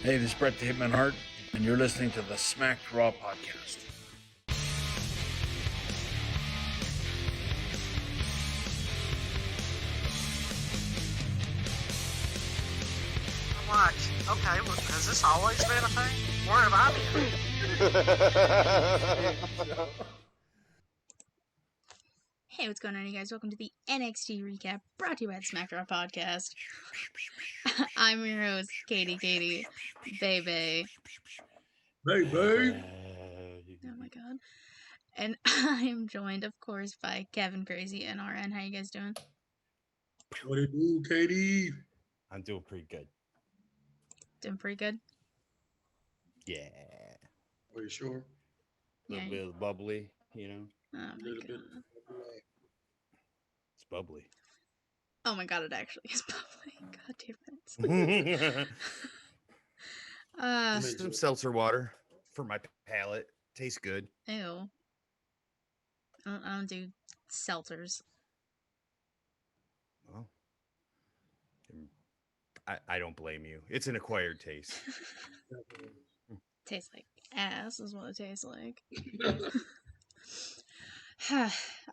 Hey, this is Brett the Hitman Hart, and you're listening to the Smacked Raw podcast. What? Okay, well, has this always been a thing? Where have I been? Hey, what's going on, you guys? Welcome to the NXT recap brought to you by the Smacked Raw podcast. I'm your host, Katie, Baby. Oh my god. And I'm joined, of course, by Kevin Crazy and RN. How you guys doing? What it do, Katie? I'm doing pretty good. Doing pretty good? Yeah. Are you sure? A little bit of bubbly, you know? Oh my Little god. bit. It's bubbly. Oh my god, it actually is bubbly. God damn it. Just some seltzer water for my palate. Tastes good. Ew. I don't do seltzers. Well, I don't blame you. It's an acquired taste. Tastes like ass is what it tastes like.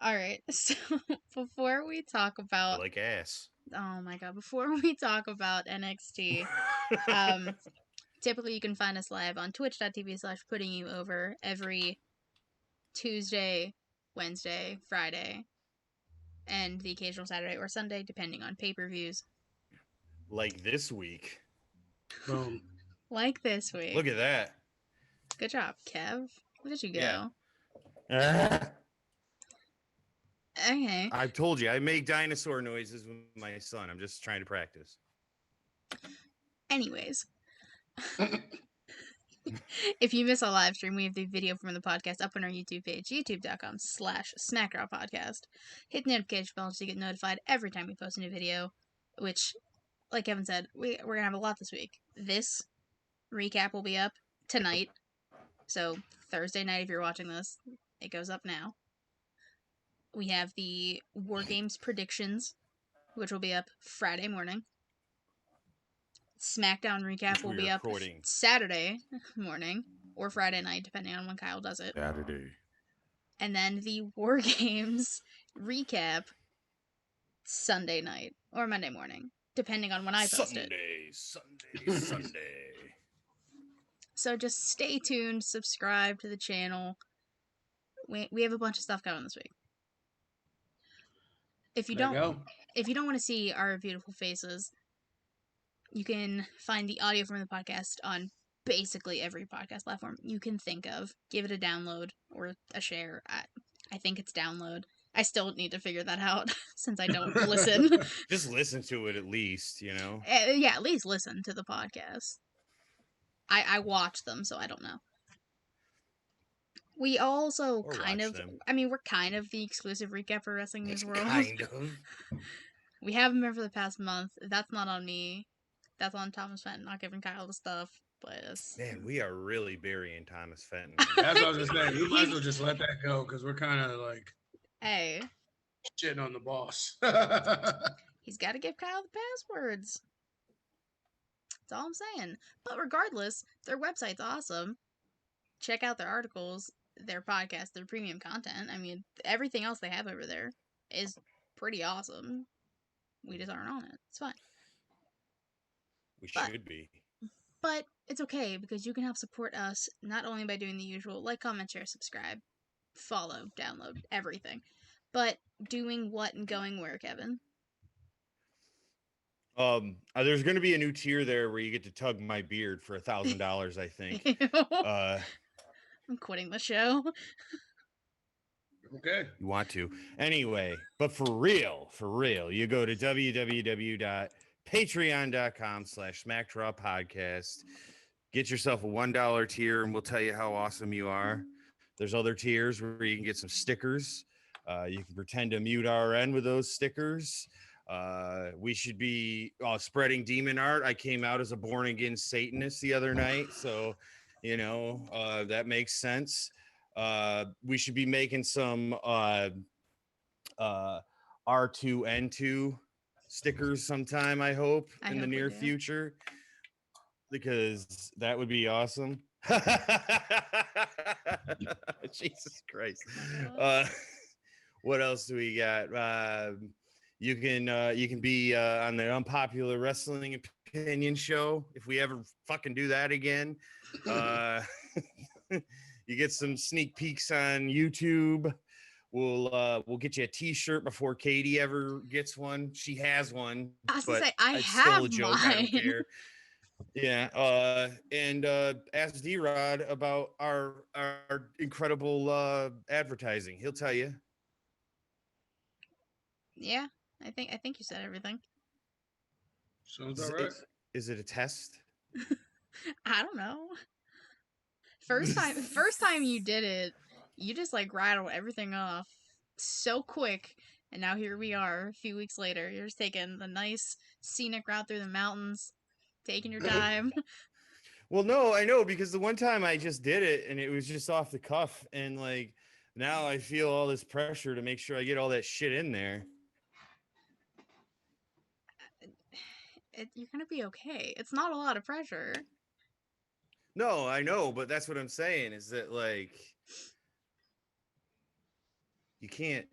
All right, so before we talk I about like ass. oh my god, before we talk about NXT, typically you can find us live on twitch.tv/putting you over every Tuesday, Wednesday, Friday, and the occasional Saturday or Sunday, depending on pay-per-views. Like this week. Boom. Like this week. Look at that. Good job, Kev. Look at you go. Yeah. Okay. I've told you, I make dinosaur noises with my son. I'm just trying to practice. Anyways. If you miss a live stream, we have the video from the podcast up on our YouTube page, youtube.com/SmackDrawPodcast. Hit the notification bell so you get notified every time we post a new video, which, like Kevin said, we're going to have a lot this week. This recap will be up tonight, so Thursday night if you're watching this, it goes up now. We have the War Games predictions, which will be up Friday morning. SmackDown recap will be up Saturday morning or Friday night, depending on when Kyle does it. Saturday. And then the War Games recap Sunday night or Monday morning, depending on when I post it. Sunday. So just stay tuned, subscribe to the channel. We have a bunch of stuff going this week. If you don't want to see our beautiful faces, you can find the audio from the podcast on basically every podcast platform you can think of. Give it a download or a share. I think it's download. I still need to figure that out since I don't listen. Just listen to it at least, you know? Yeah, at least listen to the podcast. I watch them, so I don't know. We also we're kind of the exclusive recap for Wrestling News World. Kind of. We haven't been for the past month. That's not on me. That's on Thomas Fenton, not giving Kyle the stuff. But man, we are really burying Thomas Fenton. That's what I was just saying. We might as well just let that go because we're kind of like shitting on the boss. He's got to give Kyle the passwords. That's all I'm saying. But regardless, their website's awesome. Check out their articles, their podcast, their premium content. I mean, everything else they have over there is pretty awesome. We just aren't on it. It's fine. We should be. But it's okay because you can help support us not only by doing the usual like, comment, share, subscribe, follow, download, everything, but doing what and going where, Kevin? There's going to be a new tier there where you get to tug my beard for $1,000, I think. I'm quitting the show. Okay. You want to. Anyway, but for real, you go to www.patreon.com/SmackDrawPodcast. Get yourself a $1 tier and we'll tell you how awesome you are. There's other tiers where you can get some stickers. You can pretend to mute RN with those stickers. We should be spreading demon art. I came out as a born-again Satanist the other night, so you know that makes sense. We should be making some R2N2 stickers sometime, I hope, in the near future. because that would be awesome. Jesus Christ. What else do we got? You can be on the Unpopular Wrestling Opinion Show if we ever fucking do that again. You get some sneak peeks on YouTube. We'll get you a T-shirt before Katie ever gets one. She has one, I was gonna but say I it's still have a joke. mine. I don't care. Yeah. And ask D-Rod about our incredible advertising. He'll tell you. Yeah, I think you said everything. Sounds all right. Is it a test? I don't know. First time you did it, you just like rattled everything off so quick, and now here we are a few weeks later. You're just taking the nice scenic route through the mountains, taking your time. Well, no, I know, because the one time I just did it and it was just off the cuff, and like now I feel all this pressure to make sure I get all that shit in there. You're gonna be okay. It's not a lot of pressure. No, I know, but that's what I'm saying, is that like you can't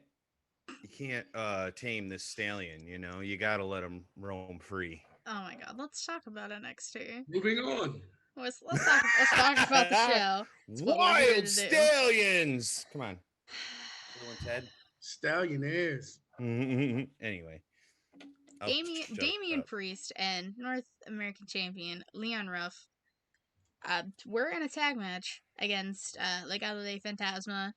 tame this stallion, you know. You got to let him roam free. Oh my god, let's talk about NXT. Moving on. Let's talk about the show. Wild Stallions. Come on. Anyone, Ted? Stallionaires. Anyway. Damian Priest and North American Champion Leon Ruff were in a tag match against Legado de Fantasma.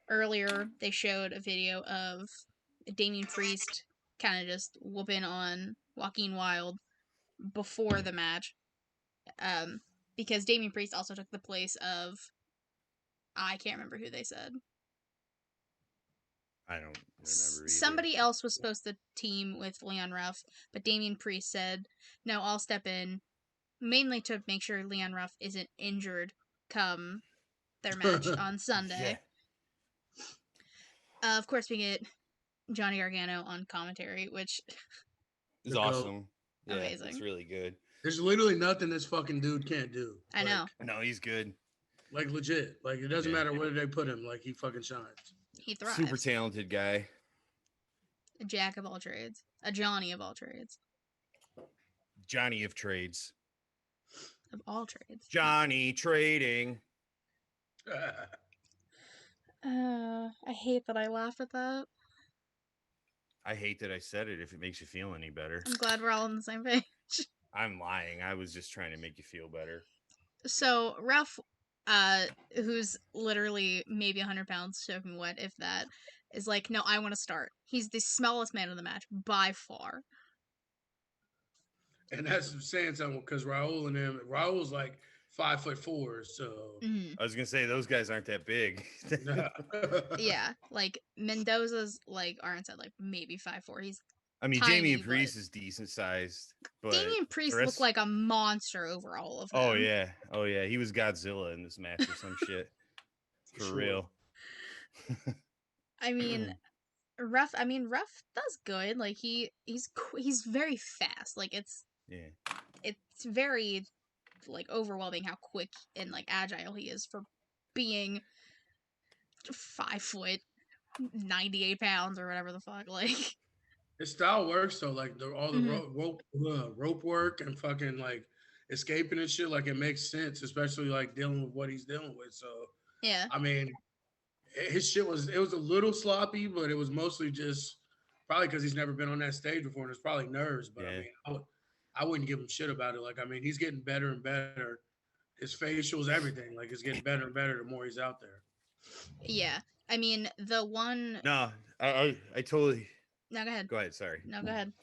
Earlier, they showed a video of Damian Priest kind of just whooping on Joaquin Wilde before the match. Because Damian Priest also took the place of, I can't remember who they said. I don't remember either. Somebody else was supposed to team with Leon Ruff, but Damian Priest said, no, I'll step in, mainly to make sure Leon Ruff isn't injured come their match on Sunday. Yeah. Of course, we get Johnny Gargano on commentary, which is awesome. Yeah, amazing. It's really good. There's literally nothing this fucking dude can't do. I know. No, he's good. Like legit. Like it doesn't matter where they put him. Like he fucking shines. He thrives. Super talented guy. A jack of all trades. A Johnny of all trades. Johnny of trades. Of all trades. Johnny trading. I hate that I laughed at that. I hate that I said it if it makes you feel any better. I'm glad we're all on the same page. I'm lying. I was just trying to make you feel better. So, Ruff, who's literally maybe 100 pounds soaking wet, if that, is like, no, I want to start. He's the smallest man in the match, by far. And that's saying something, because Raul's like 5'4", so. Mm-hmm. I was going to say, those guys aren't that big. Yeah, like, Mendoza's, like, aren't like, maybe 5'4". He's Damian Priest is decent sized. But Damian Priest looked like a monster over all of them. Oh yeah. He was Godzilla in this match or some shit. For real. Ruff does good. Like he's very fast. Like it's very like overwhelming how quick and like agile he is for being 5 foot, 98 pounds or whatever the fuck. Like his style works though, like all the rope work and fucking like escaping and shit. Like it makes sense, especially like dealing with what he's dealing with. So yeah, I mean, his shit was a little sloppy, but it was mostly just probably because he's never been on that stage before, and it's probably nerves. But I wouldn't give him shit about it. Like he's getting better and better. His facials, everything, like it's getting better and better the more he's out there. Yeah, the one. No, I totally. No, go ahead. Go ahead. Sorry. No, go ahead.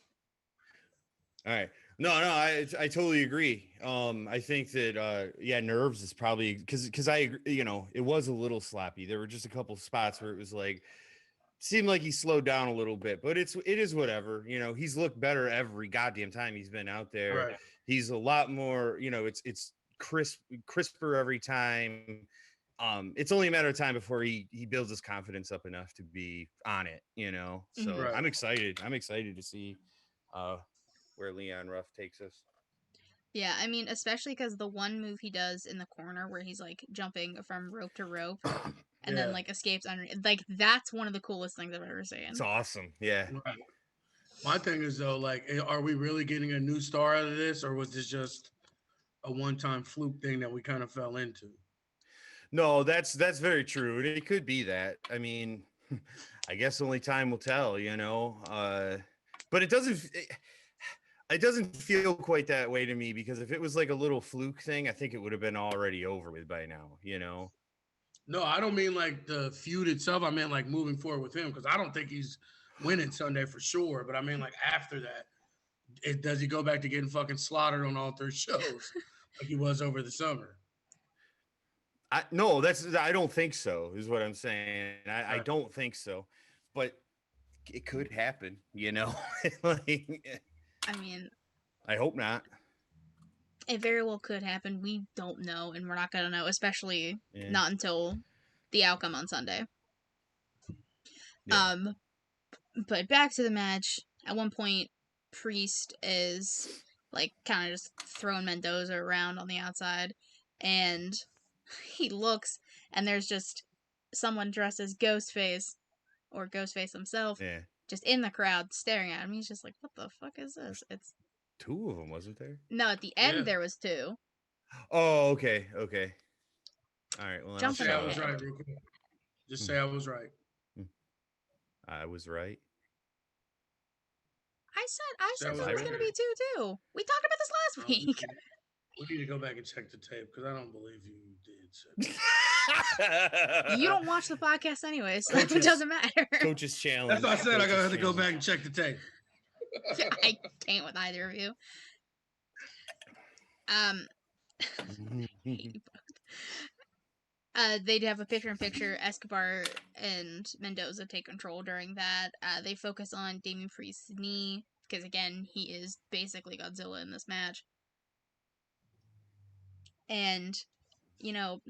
All right. No, I totally agree. I think that nerves is probably because I it was a little sloppy. There were just a couple spots where it was like seemed like he slowed down a little bit, but it is whatever. He's looked better every goddamn time he's been out there. Right. He's a lot more. It's crisper every time. It's only a matter of time before he builds his confidence up enough to be on it, So right. I'm excited to see where Leon Ruff takes us. Yeah, I mean, especially because the one move he does in the corner where he's like jumping from rope to rope and then Yeah. like escapes under, like that's one of the coolest things I've ever seen. It's awesome. Yeah. Right. My thing is though, like, are we really getting a new star out of this, or was this just a one-time fluke thing that we kind of fell into? No, that's very true. It could be that. I mean, I guess only time will tell, you know. But it doesn't feel quite that way to me, because if it was like a little fluke thing, I think it would have been already over with by now, you know. No, I don't mean like the feud itself. I meant like moving forward with him, because I don't think he's winning Sunday for sure. But I mean, like after that, does he go back to getting fucking slaughtered on all 3 shows like he was over the summer? No, I don't think so, is what I'm saying. I Right. don't think so, but it could happen, you know. Like, I mean, I hope not. it very well could happen. We don't know, and we're not gonna know, especially Yeah. not until the outcome on Sunday. Yeah. But back to the match. At one point, Priest is like kind of just throwing Mendoza around on the outside, and he looks, and there's just someone dressed as Ghostface or Ghostface himself, Yeah. just in the crowd staring at him. He's just like, "What the fuck is this?" It's 2 of them, wasn't there? no, at the Yeah. end there was 2. Oh, okay. All right. Well, then I'll Jumping Say I shut was ahead. right, real quick. Just say I was right. I was right. I Say said I there was was right. gonna be 2 too. We talked about this last week. We need to go back and check the tape, because I don't believe you did. You don't watch the podcast anyway, so it Coaches- doesn't matter. Coach's challenge. That's what I said. I gotta have to go Coach's back and check the tape. I can't with either of you. challenge. They have a picture-in-picture. Escobar and Mendoza take control during that. They focus on Damian Priest's knee, because again, he is basically Godzilla in this match. And, you know,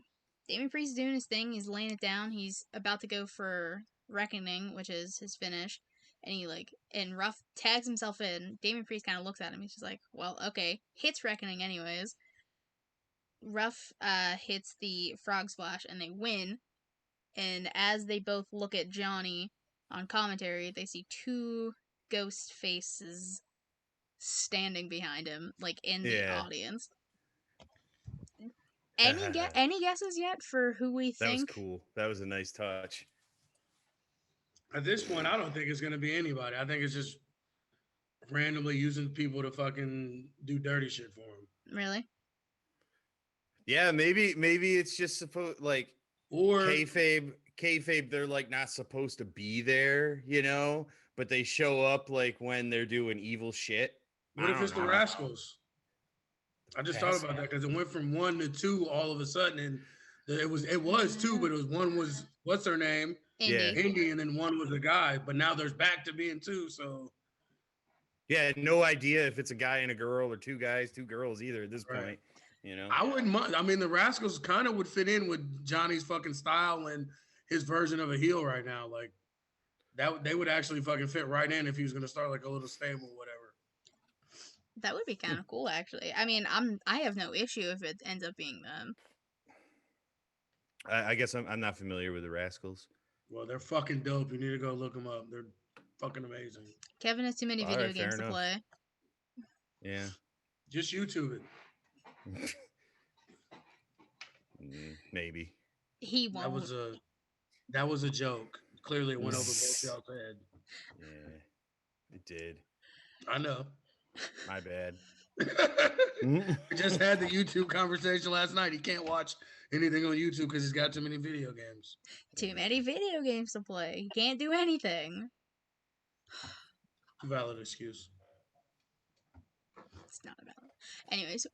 Damian Priest is doing his thing. He's laying it down. He's about to go for Reckoning, which is his finish. And Ruff tags himself in. Damian Priest kind of looks at him. He's just like, well, okay. Hits Reckoning anyways. Ruff hits the frog splash and they win. And as they both look at Johnny on commentary, they see 2 ghost faces standing behind him, like in the audience. Any guesses yet for who we That was think? cool. That was a nice touch. At this point, I don't think it's gonna be anybody. I think it's just randomly using people to fucking do dirty shit for them. Really? Yeah, maybe it's just supposed like Or kayfabe. They're like not supposed to be there, you know, but they show up like when they're doing evil shit. what if it's the Rascals? I just thought about Rascals. that, because it went from 1 to 2 all of a sudden, and it was 2, but it was one was what's her name, Yeah. Indy, and then one was a guy. But now there's back to being 2. So Yeah, no idea if it's a guy and a girl or 2 guys, 2 girls either at this Right. point, you know. I wouldn't mind. I mean, the Rascals kind of would fit in with Johnny's fucking style and his version of a heel right now. Like that, they would actually fucking fit right in if he was gonna start like a little stable, whatever. That would be kind of cool, actually. I mean, I have no issue if it ends up being them. I guess I'm not familiar with the Rascals. Well, they're fucking dope. You need to go look them up. They're fucking amazing. Kevin has too many All video right, fair games to enough. play. Yeah. Just YouTube it. Maybe. He won't. That was a joke. Clearly, it went over both y'all's head. Yeah, it did. I know. My bad. We just had the YouTube conversation last night. He can't watch anything on YouTube because he's got too many video games. Too many video games to play. He can't do anything. Valid excuse. It's not about. Anyways,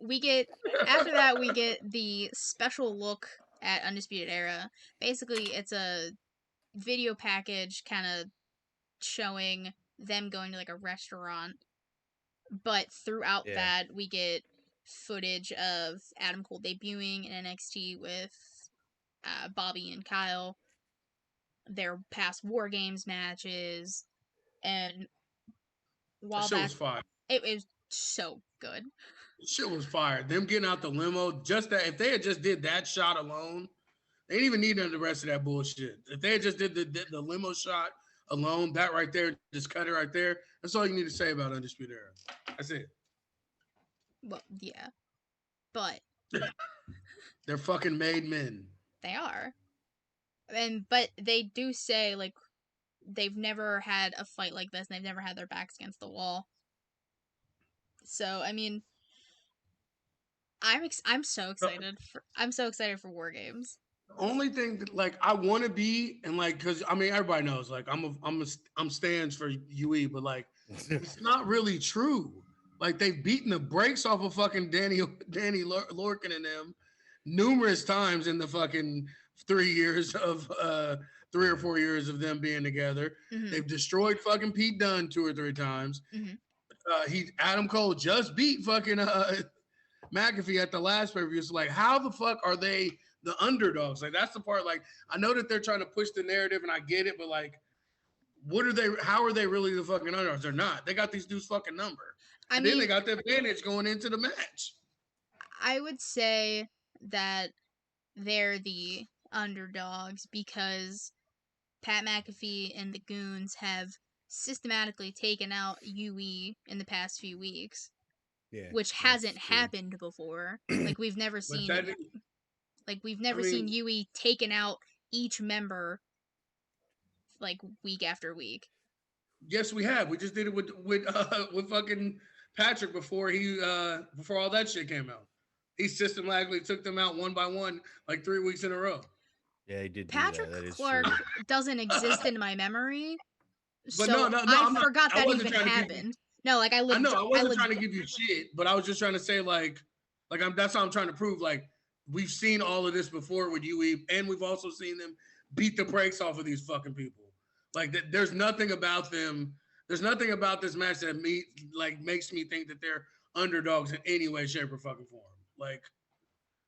after that we get the special look at Undisputed Era. Basically, it's a video package kind of showing them going to like a restaurant. But throughout that, we get footage of Adam Cole debuting in NXT with Bobby and Kyle, their past War Games matches, and while That show was fire. it was so good. Shit was fired. Them getting out the limo, just that if they had just did that shot alone, they didn't even need none of the rest of that bullshit. If they had just did the limo shot alone, that right there, just cut it right there. That's all you need to say about Undisputed Era. That's it. Well, yeah, but They're fucking made men. they are, but they do say like they've never had a fight like this, and they've never had their backs against the wall. So I mean, I'm so excited for War Games. The only thing that like I want to be and like because I mean everybody knows like I'm stands for UE, but like it's not really true. Like they've beaten the brakes off of fucking Danny Lorcan and them numerous times in the fucking 3 years of 3 or 4 years of them being together. Mm-hmm. They've destroyed fucking Pete Dunne 2 or 3 times. Mm-hmm. Adam Cole just beat fucking McAfee at the last pay-per-view. So like, how the fuck are they the underdogs? Like that's the part. Like I know that they're trying to push the narrative, and I get it, but like, what are they? How are they really the fucking underdogs? They're not. They got these dudes fucking number. Then they got the advantage going into the match. I would say that they're the underdogs because Pat McAfee and the Goons have systematically taken out UE in the past few weeks, which hasn't happened before. Like we've never seen, seen UE taken out each member like week after week. Yes, we have. We just did it with fucking Patrick before all that shit came out. He systematically took them out one by one, like 3 weeks in a row. Yeah, he did. Patrick Clark doesn't exist in my memory, but so no, I forgot that even happened. No, like I wasn't trying to give you shit, but I was just trying to say that's how I'm trying to prove. Like we've seen all of this before with UE, and we've also seen them beat the brakes off of these fucking people. Like there's nothing about them. There's nothing about this match that makes me think that they're underdogs in any way, shape, or fucking form. Like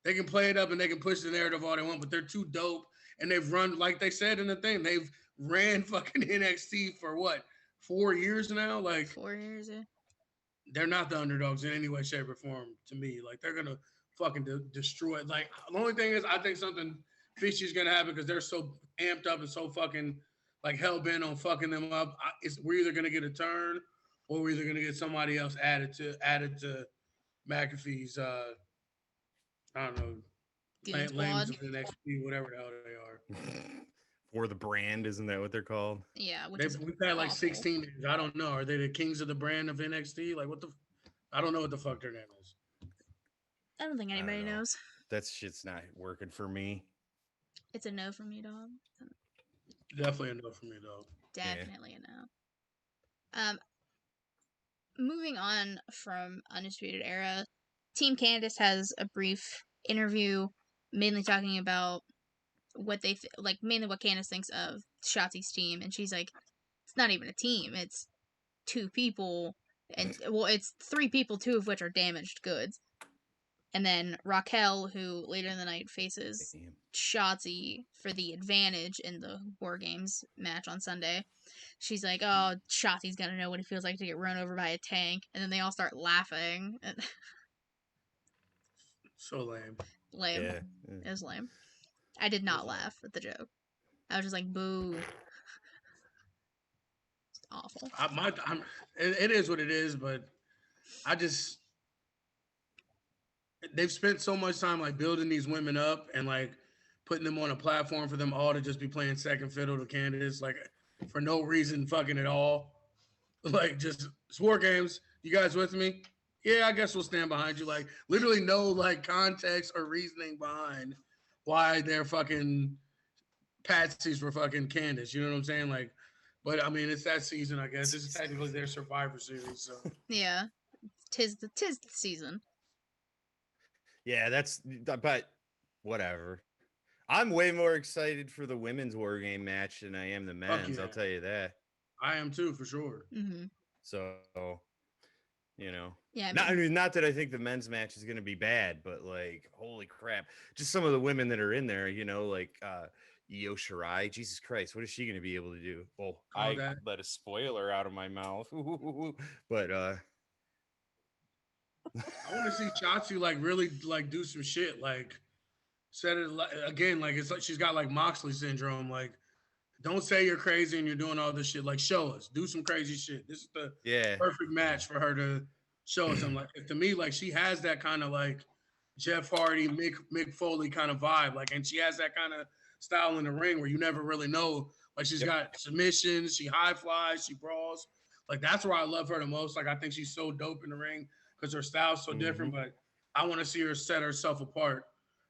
they can play it up and they can push the narrative all they want, but they're too dope. And they've run, like they said in the thing, they've ran fucking NXT for what, 4 years now? Like 4 years, yeah. They're not the underdogs in any way, shape, or form to me. Like they're gonna fucking destroy it. Like the only thing is, I think something fishy is gonna happen because they're so amped up and so fucking like hell bent on fucking them up. We're either gonna get a turn or we're either gonna get somebody else added to McAfee's. I don't know, lanes of the NXT, whatever the hell they are. Or the brand, isn't that what they're called? Yeah, we've had like 16 names. I don't know. Are they the kings of the brand of NXT? Like what the? I don't know what the fuck their name is. I don't think anybody knows. That shit's not working for me. It's a no for me, dog. Definitely a no for me, dog. Definitely a no. Moving on from Undisputed Era, Team Candice has a brief interview, mainly talking about what they mainly what Candice thinks of Shotzi's team, and she's like, it's not even a team, it's 2 people, and it's 3 people, 2 of which are damaged goods. And then Raquel, who later in the night faces Shotzi for the advantage in the War Games match on Sunday, she's like, oh, Shotzi's gonna know what it feels like to get run over by a tank, and then they all start laughing. So lame. Lame. Yeah. It was lame. I did not laugh at the joke. I was just like, boo. It's awful. It is what it is, but they've spent so much time like building these women up and like putting them on a platform for them all to just be playing second fiddle to Candice, like for no reason fucking at all. Like just it's War Games. You guys with me? Yeah, I guess we'll stand behind you. Like literally no like context or reasoning behind why they're fucking patsies for fucking Candice. You know what I'm saying? Like, but I mean, it's that season, I guess. This is technically their Survivor Series. So yeah, tis the season. Yeah, but whatever. I'm way more excited for the women's War Game match than I am the men's. Yeah. I'll tell you that. I am too, for sure. Mm-hmm. So, you know, yeah. Not that I think the men's match is going to be bad, but like, holy crap! Just some of the women that are in there, you know, like Io Shirai. Jesus Christ, what is she going to be able to do? Well, I let a spoiler out of my mouth, but I want to see Shotzi like really like do some shit. Like said it again. Like it's like she's got like Moxley syndrome. Like don't say you're crazy and you're doing all this shit. Like show us. Do some crazy shit. This is the Yeah. perfect match for her to show us. I'm like to me like she has that kind of like Jeff Hardy, Mick Foley kind of vibe. Like and she has that kind of style in the ring where you never really know. Like she's got submissions. She high flies. She brawls. Like that's where I love her the most. Like I think she's so dope in the ring because her style's so different. But I want to see her set herself apart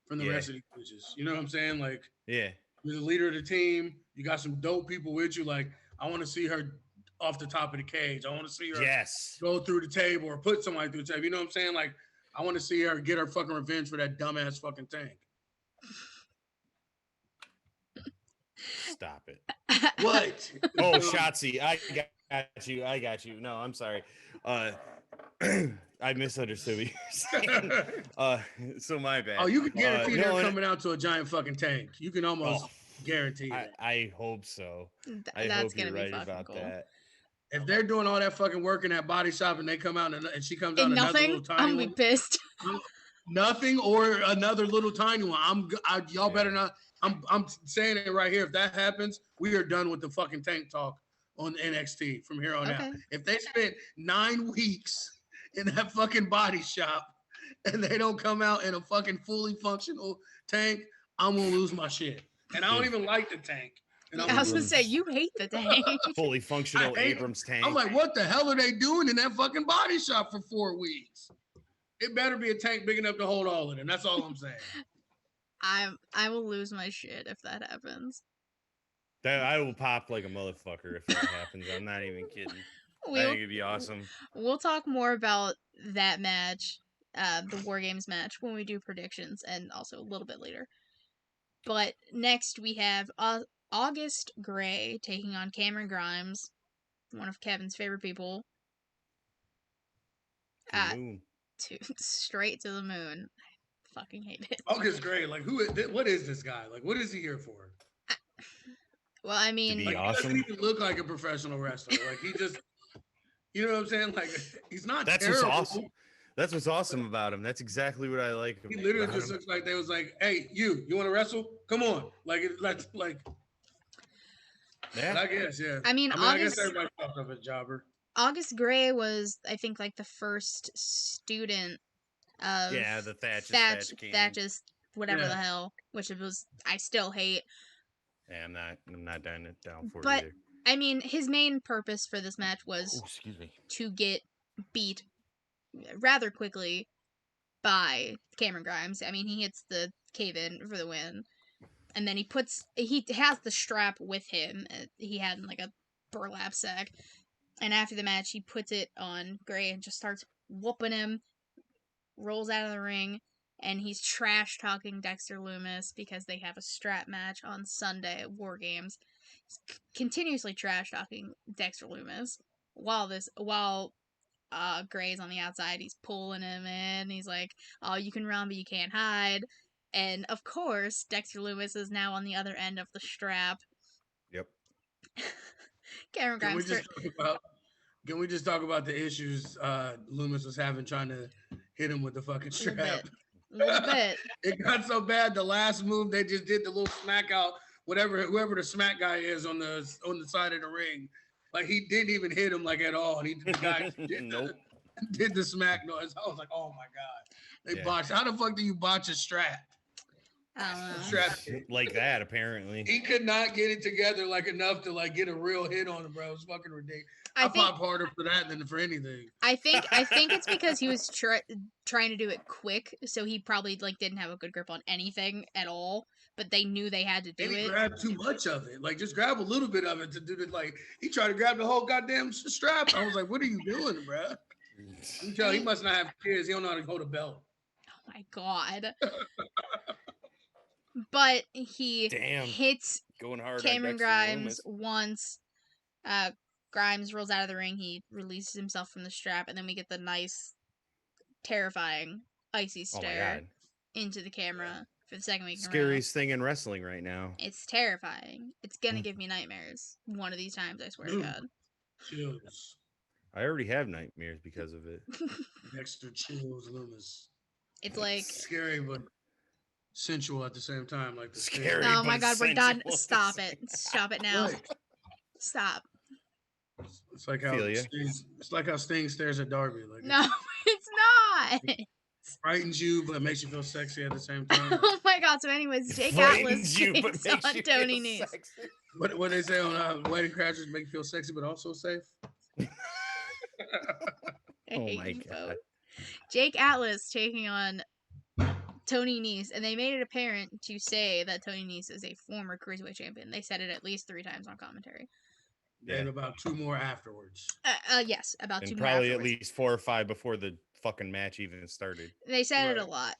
from the rest of these bitches. You know what I'm saying? Like, yeah, you're the leader of the team. You got some dope people with you. Like, I want to see her off the top of the cage. I want to see her go through the table or put somebody through the table. You know what I'm saying? Like, I want to see her get her fucking revenge for that dumbass fucking tank. Stop it. What? Oh, Shotzi, I got you. No, I'm sorry. I misunderstood what you were saying. So my bad. Oh, you can guarantee they're coming out to a giant fucking tank. You can almost guarantee it. I hope so. That's hope gonna you're be right fucking about cool. that. If they're doing all that fucking work in that body shop and they come out and she comes out another little tiny I'm one, pissed. Nothing or another little tiny one. Y'all better not. I'm saying it right here. If that happens, we are done with the fucking tank talk on NXT from here on out. If they spent 9 weeks in that fucking body shop and they don't come out in a fucking fully functional tank, I'm gonna lose my shit. And I don't even like the tank. And I was gonna say you hate the tank. Fully functional Abrams tank. I'm like, what the hell are they doing in that fucking body shop for 4 weeks? It better be a tank big enough to hold all of them. That's all I'm saying. I will lose my shit if that happens. I will pop like a motherfucker if that happens. I'm not even kidding. I think it'd be awesome. We'll talk more about that match, the War Games match, when we do predictions, and also a little bit later. But next we have August Gray taking on Cameron Grimes, one of Kevin's favorite people. Straight to the moon. I fucking hate it. August Gray, like what is this guy? Like what is he here for? Well, I mean, like, awesome. He doesn't even look like a professional wrestler. Like he just, you know what I'm saying? Like he's not. That's terrible. What's awesome. That's what's awesome about him. That's exactly what I like. He literally just looks like they was like, "Hey, you want to wrestle? Come on!" Like Yeah, I guess. Yeah. I mean I guess everybody thought of a jobber. August Gray was, I think, like the first student of the Thatch's whatever the hell, which it was. I still hate. Yeah, I'm not down for it either. I mean, his main purpose for this match was to get beat rather quickly by Cameron Grimes. I mean, he hits the cave-in for the win, and then he has the strap with him. He had in like a burlap sack, and after the match, he puts it on Gray and just starts whooping him. Rolls out of the ring. And he's trash talking Dexter Lumis because they have a strap match on Sunday at War Games. He's continuously trash talking Dexter Lumis while Gray's on the outside. He's pulling him in. He's like, "Oh, you can run, but you can't hide." And of course, Dexter Lumis is now on the other end of the strap. Yep. Cameron Grimes. Can we just talk about the issues Lumis was having trying to hit him with the fucking strap? A little bit. It got so bad. The last move they just did the little smack out. Whoever the smack guy is on the side of the ring, like he didn't even hit him like at all. And the guy did the smack noise. I was like, oh my god, they botched. How the fuck do you botch a strap? Strap like that apparently. He could not get it together like enough to like get a real hit on him, bro. It was fucking ridiculous. I pop harder for that than for anything. I think it's because he was trying to do it quick, so he probably like didn't have a good grip on anything at all. But they knew they had to do it. He grabbed too much of it. Like just grab a little bit of it to do it. Like he tried to grab the whole goddamn strap. I was like, "What are you doing, bro?" You tell he must not have kids. He don't know how to hold a belt. Oh my god. But he hits going hard Cameron Grimes once. Grimes rolls out of the ring. He releases himself from the strap, and then we get the nice, terrifying, icy stare into the camera for the second week. Scariest thing in wrestling right now. It's terrifying. It's gonna give me nightmares one of these times. I swear to God. Chills. I already have nightmares because of it. Dexter Chills Loomis. It's like, Scary but sensual at the same time. Like the Scary. oh but my god, we're done. sensual at the Stop same it. Stop it now. Right. Stop. It's like how Feel ya. it's like how Sting stares at Darby. Like No, it's not. it frightens you, but makes you feel sexy at the same time. Oh my god. So, anyways, Jake Frightens Atlas you, but takes makes on you Tony feel Nese. sexy. What they say on Wedding Crashers, make you feel sexy but also safe. I Oh hate my you God. both. Jake Atlas taking on Tony Nese, and they made it apparent to say that Tony Nese is a former cruiserweight champion. They said it at least 3 times on commentary. And about 2 more afterwards. Yes, about And 2 more probably afterwards. at least 4 or 5 before the fucking match even started. They said it a Right. lot,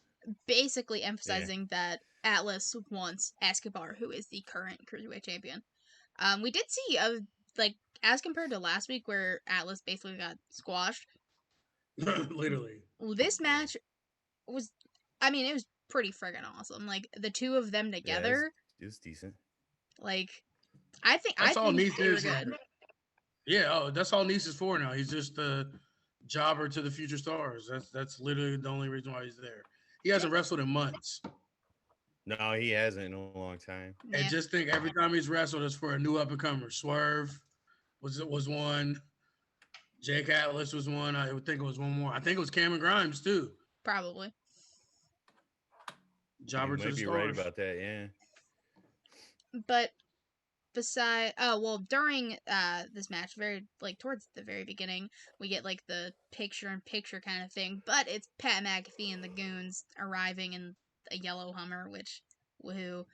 basically emphasizing that Atlas wants Escobar, who is the current cruiserweight champion. We did see like as compared to last week where Atlas basically got squashed. Literally. This match was, I mean, it was pretty friggin' awesome. Like the two of them together, It was decent. like I think That's all think Nese they were is. good. Yeah, that's all Nese is for now. He's just a jobber to the future stars. That's literally the only reason why he's there. He hasn't wrestled in months. No, he hasn't in a long time. Yeah. And just think every time he's wrestled it's for a new up and comer. Swerve was one. Jake Atlas was one. I would think it was one more. I think it was Cameron Grimes too. Probably. Jobber You to might the be stars. right about that, yeah. But during this match, very like towards the very beginning, we get like the picture-in-picture kind of thing. But it's Pat McAfee and the goons arriving in a yellow Hummer, which woohoo.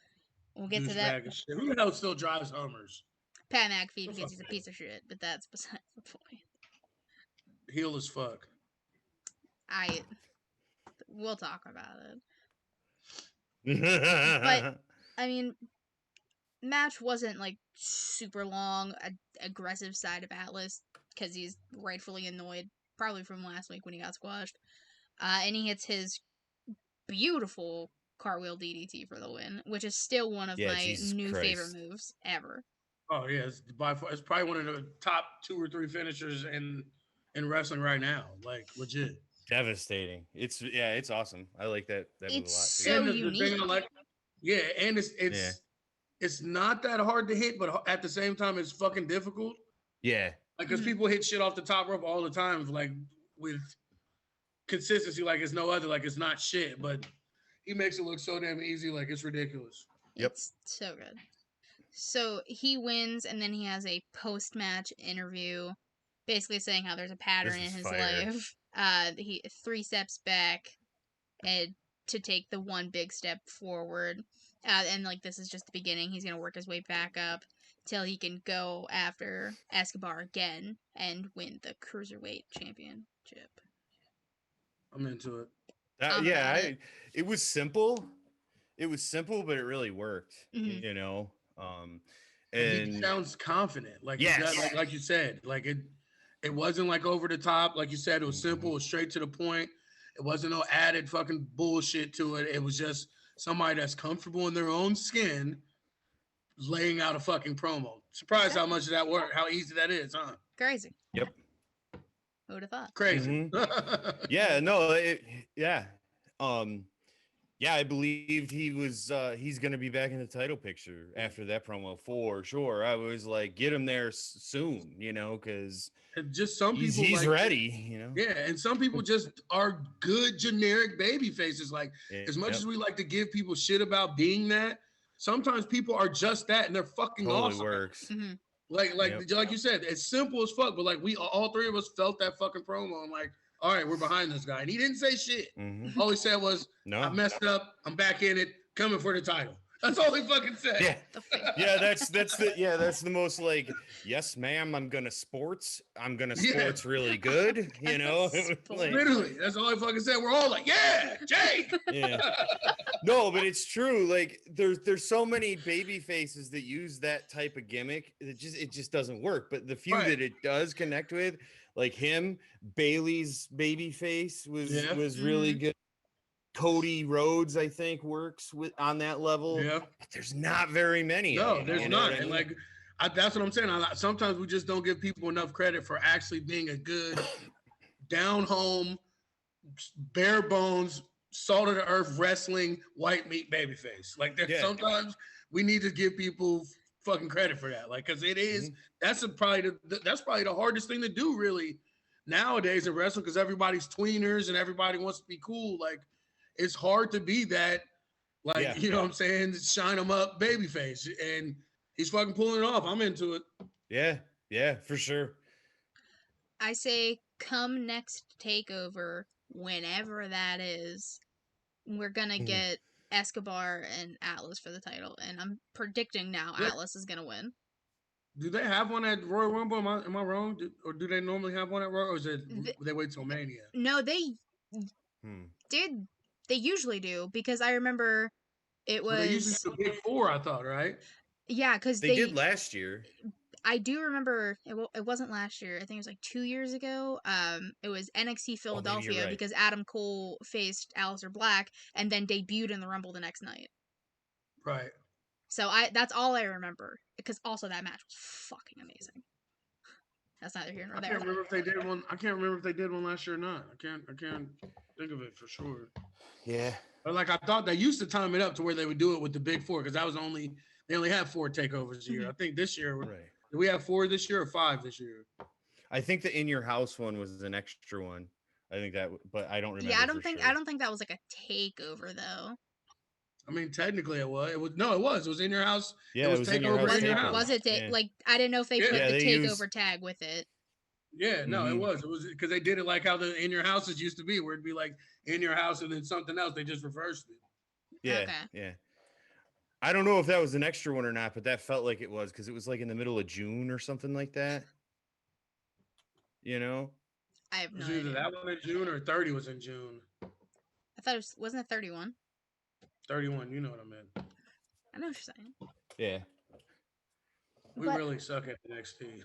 We'll get to that. Douchebag and shit. Who the hell still drives Hummers? Pat McAfee Go because fuck he's a him. piece of shit, but that's besides the point. Heel as fuck. We'll talk about it. I mean, match wasn't like super long, aggressive side of Atlas because he's rightfully annoyed, probably from last week when he got squashed. And he hits his beautiful cartwheel DDT for the win, which is still one of Yeah, my Jesus new Christ. favorite moves ever. Oh yeah, it's by far. It's probably one of the top 2 or 3 finishers in wrestling right now. Like legit. Devastating. It's awesome. I like that move a lot. It's too. so And the unique. thing I like, yeah, and it's not that hard to hit, but at the same time, it's fucking difficult. Yeah. Like, because Mhm. people hit shit off the top rope all the time, like with consistency, like it's no other, like it's not shit. But he makes it look so damn easy, like it's ridiculous. Yep. It's so good. So he wins, and then he has a post-match interview, basically saying how there's a pattern in was his fire. life. He 3 steps back, and to take the one big step forward. And like this is just the beginning. He's gonna work his way back up till he can go after Escobar again and win the cruiserweight championship. I'm into it. I'm about it. It was simple. It was simple, but it really worked. Mhm. You know. He And sounds confident, like Yes. he got, like you said, like it wasn't like over the top, like you said. It was simple, it was straight to the point. It wasn't no added fucking bullshit to it. It was just somebody that's comfortable in their own skin laying out a fucking promo. Surprised how much of that work, how easy that is, huh? Crazy. Yep. Who would have thought? Crazy. yeah, no, yeah. Yeah, I believed he's gonna be back in the title picture after that promo for sure. I was like, get him there soon, you know, because And just some people he's like, ready, you know. Yeah, and some people just are good generic baby faces. Like as much Yep. as we like to give people shit about being that, sometimes people are just that and they're fucking totally awesome. works. Mm-hmm. Like you said, it's simple as fuck, but like we all 3 of us felt that fucking promo. I'm like, all right, we're behind this guy. And he didn't say shit. Mhm. All he said was, No. I messed up, I'm back in it, coming for the title. That's all he fucking said. Yeah. The face. Yeah, that's the most like, yes, ma'am, I'm gonna sports Yeah. really good, you know. Sports. Like, Literally, that's all he fucking said. We're all like, yeah, Jake. yeah. No, but it's true. Like there's so many baby faces that use that type of gimmick. It just doesn't work. But the few Right. that it does connect with, like him, Bailey's baby face was really good. Cody Rhodes, I think, works on that level. Yeah. But there's not very many. No, of them, there's you know what not. I And mean? like, That's what I'm saying. Sometimes we just don't give people enough credit for actually being a good, down home, bare bones, salt of the earth wrestling white meat babyface. Like sometimes we need to give people fucking credit for that. Like, because it is that's probably the hardest thing to do really nowadays in wrestling, because everybody's tweeners and everybody wants to be cool. Like, it's hard to be that. Like, you know what I'm saying? Shine them up babyface, and he's fucking pulling it off. I'm into it. Yeah, for sure. I say come next takeover, whenever that is, we're gonna get Escobar and Atlas for the title, and I'm predicting now Atlas is gonna win. Do they have one at Royal Rumble? Am I wrong? Or do they normally have one at Royal? Or is it they wait till Mania? No, they did. They usually do, because I remember it was. Well, they usually do the Big Four, I thought, right? Yeah, because they did last year. I do remember it wasn't last year. I think it was like 2 years ago. It was NXT Philadelphia, because Adam Cole faced Aleister Black and then debuted in the Rumble the next night. Right. So that's all I remember, because also that match was fucking amazing. That's neither here nor there. I can't remember if they did one. I can't remember if they did one last year or not. I can't think of it for sure. Yeah. But like, I thought they used to time it up to where they would do it with the Big Four, because they only have 4 takeovers a year. I think this year, do we have 4 this year or 5 this year? I think the In Your House one was an extra one. I think that, but I don't remember. Yeah, I don't think that was like a takeover though. I mean, technically it was. It was In Your House. Yeah, it was takeover in your house. Was it like, I didn't know if they put the takeover tag with it. Yeah, no, it was because they did it like how the In Your Houses used to be, where it'd be like In Your House and then something else. They just reversed it. Yeah, yeah. I don't know if that was an extra one or not, but that felt like it was, because it was like in the middle of June or something like that. You know, I have no idea. Either that one in June or 30 was in June. I thought wasn't it 31? 31, you know what I meant. I know what you're saying. Yeah. We really suck at NXT.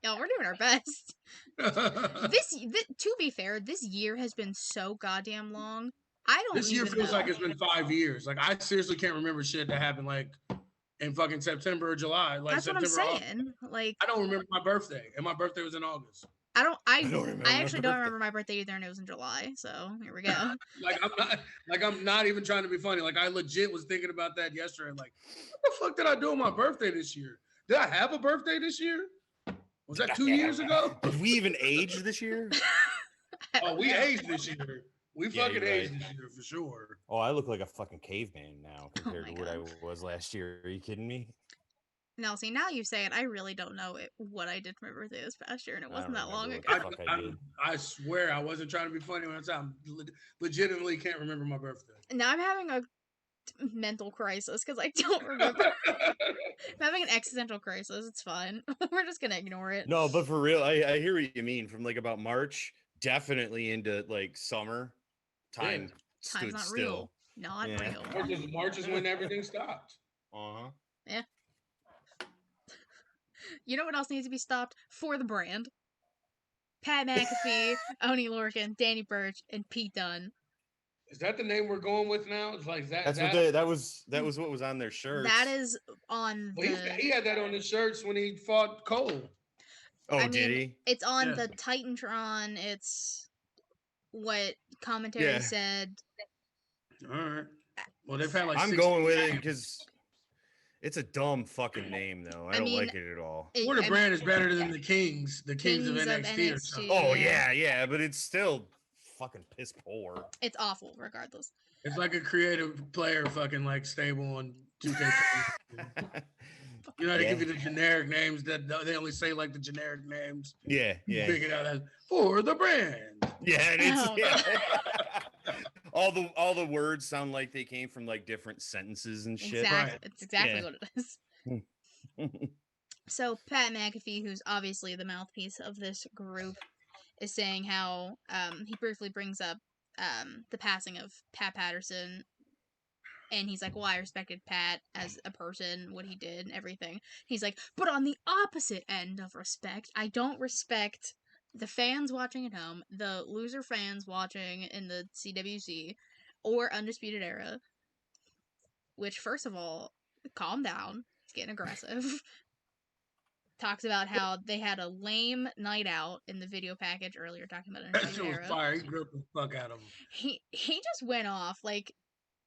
Yeah, we're doing our best. To be fair, this year has been so goddamn long. This year feels like it's been 5 years. Like, I seriously can't remember shit that happened like in fucking September or July. Like, that's September, what I'm saying. Like, I don't remember my birthday, and my birthday was in August. I actually don't remember my birthday either, and it was in July. So here we go. I'm not even trying to be funny. Like, I legit was thinking about that yesterday. Like, what the fuck did I do on my birthday this year? Did I have a birthday this year? Was that 2 years ago? Did we even age this year? Oh, we aged this year. We fucking aged this year for sure. Oh, I look like a fucking caveman now compared to what I was last year. Are you kidding me? No, see, now you say it, I really don't know what I did for my birthday this past year, and it wasn't that long ago. I swear I wasn't trying to be funny when I said I legitimately can't remember my birthday. Now I'm having a mental crisis because I don't remember. I'm having an existential crisis. It's fine. We're just gonna ignore it. No, but for real, I hear what you mean. From like about March, definitely into like summer, time stood not still. Real. Not real. March is when everything stopped. Yeah. You know what else needs to be stopped? For the brand. Pat McAfee, Oni Lorcan, Danny Burch, and Pete Dunne. Is that the name we're going with now? It's like that. That was what was on their shirts. That is on. He had that on his shirts when he fought Cole. Oh, did he? It's on the Titantron. It's what commentary said. All right. Well, they've had like. I'm going with it because it's a dumb fucking name, though. I don't like it at all. Or the brand is better than the Kings of NXT or something. Oh yeah, but it's still fucking piss poor. It's awful, regardless. It's like a creative player fucking like stable on 2K. You know, they give you the generic names that they only say like the generic names. Yeah. You figure it out as for the brand. Yeah, and it's all the words sound like they came from like different sentences and shit. Exactly. Right. It's exactly what it is. So Pat McAfee, who's obviously the mouthpiece of this group, is saying how he briefly brings up the passing of Pat Patterson, and he's like, well, I respected Pat as a person, what he did and everything. He's like, but on the opposite end of respect, I don't respect the fans watching at home, the loser fans watching in the CWC or Undisputed Era, which, first of all, calm down. He's getting aggressive. Talks about how they had a lame night out in the video package earlier, talking about That shit Undisputed was Era. fire. He gripped the fuck out of him. He just went off like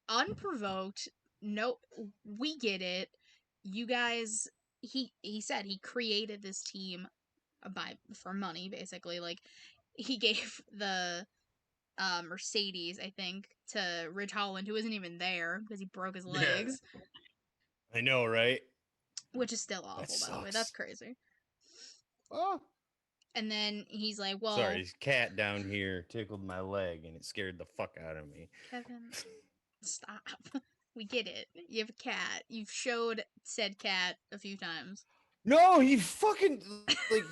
unprovoked. No, we get it. You guys. He said he created this team for money, basically. Like he gave the Mercedes, I think, to Ridge Holland, who isn't even there because he broke his legs. I know, right? Which is still awful, by the way. That's crazy. Oh. And then he's like, well... Sorry, his cat down here tickled my leg, and it scared the fuck out of me. Kevin, stop. We get it. You have a cat. You've showed said cat a few times. No, he fucking... like...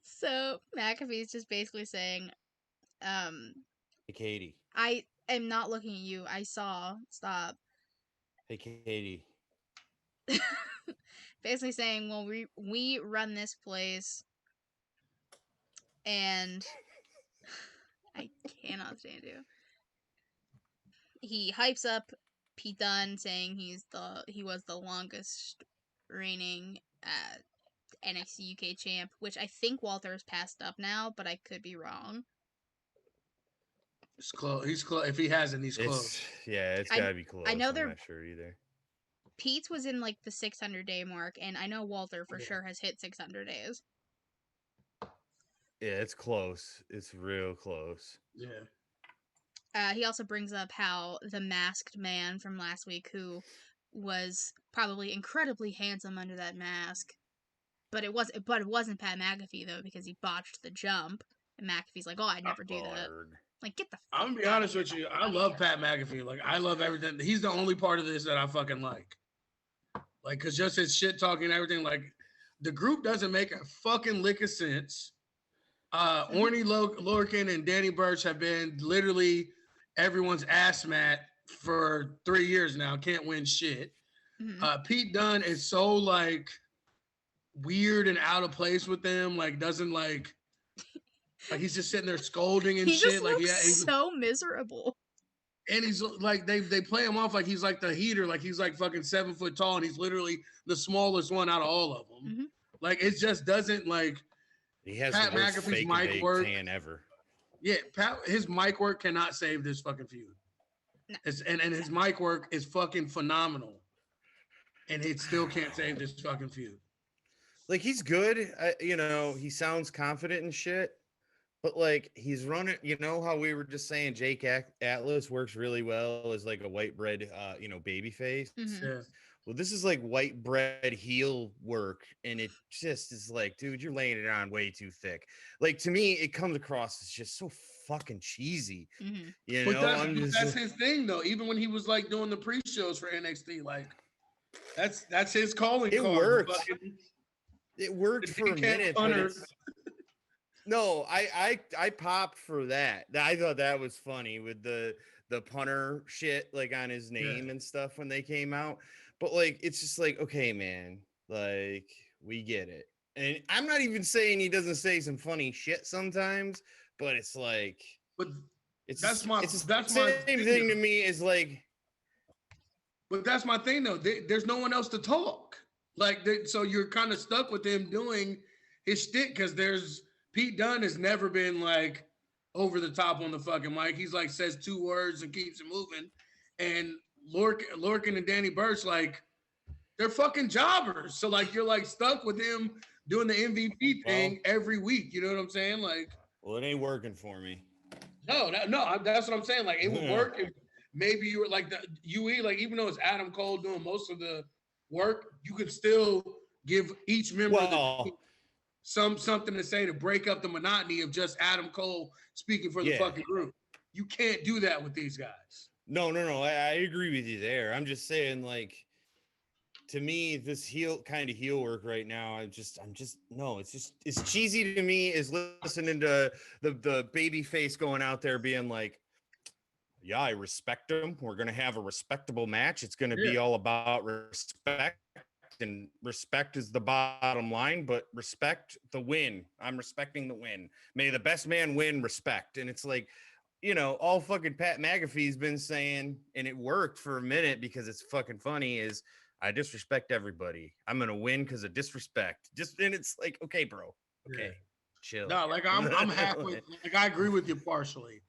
So, McAfee's just basically saying, Hey, Katie. I am not looking at you. I saw. Stop. Hey, Katie. Basically saying, well, we run this place, and I cannot stand you. He hypes up Pete Dunne, saying he was the longest reigning NXT UK champ, which I think Walter's passed up now, but I could be wrong. It's close. He's close. If he hasn't, he's close. Yeah, it's gotta be close. I know I'm not sure either. Pete's was in like the 600-day mark, and I know Walter for sure has hit 600 days. Yeah, it's close. It's real close. Yeah. He also brings up how the masked man from last week, who was probably incredibly handsome under that mask, but it wasn't Pat McAfee though, because he botched the jump. And McAfee's like, "Oh, I'd never do that." Like, get the. I'm gonna be honest with you. I love Pat McAfee. Like, I love everything. He's the only part of this that I fucking like. Like, cause just his shit talking and everything. Like, the group doesn't make a fucking lick of sense. Orny Lorcan and Danny Burch have been literally everyone's ass mat for 3 years now. Can't win shit. Mm-hmm. Pete Dunne is so like weird and out of place with them. Like, doesn't like he's just sitting there scolding and he shit. Just like, looks yeah, he's so miserable. And he's like, they play him off like he's like the heater, like he's like fucking 7 foot tall, and he's literally the smallest one out of all of them. Mm-hmm. Like, it just doesn't like. He has Pat the worst McAfee's fake mic work tan ever. Yeah, his mic work cannot save this fucking feud. No. And his mic work is fucking phenomenal, and it still can't save this fucking feud. Like, he's good. He sounds confident and shit. But, like, he's running, you know how we were just saying Jake Atlas works really well as, like, a white bread, baby face? Mm-hmm. Yeah. Well, this is, like, white bread heel work, and it just is like, dude, you're laying it on way too thick. Like, to me, it comes across as just so fucking cheesy. Mm-hmm. You But know? that's his thing, though. Even when he was, like, doing the pre-shows for NXT, like, that's his calling card. It worked. It worked for a minute, but no, I popped for that. I thought that was funny with the punter shit, like, on his name and stuff when they came out. But, like, it's just like, okay, man, like, we get it. And I'm not even saying he doesn't say some funny shit sometimes, but it's like, but it's that's the same thing to me is like. But that's my thing, though. There's no one else to talk. Like, so you're kind of stuck with him doing his shtick, because Pete Dunne has never been like over the top on the fucking mic. He's like says 2 words and keeps it moving. And Lorcan and Danny Burch, like, they're fucking jobbers. So like, you're like stuck with him doing the MVP thing every week. You know what I'm saying? Like, well, it ain't working for me. No, that's what I'm saying. Like, it would work if maybe you were like the UE, like, even though it's Adam Cole doing most of the work, you could still give each member of the team something to say to break up the monotony of just Adam Cole speaking for the fucking group. You can't do that with these guys. No. I agree with you there. I'm just saying, like, to me, this heel work right now, it's cheesy to me. Is listening to the baby face going out there being like, yeah, I respect him. We're gonna have a respectable match. It's gonna be all about respect. And respect is the bottom line, but respect the win. I'm respecting the win. May the best man win, respect. And it's like, all fucking Pat McAfee's been saying, and it worked for a minute because it's fucking funny, is I disrespect everybody. I'm gonna win because of disrespect. And it's like, okay, bro. Okay, chill. No, like I'm halfway. Like I agree with you partially.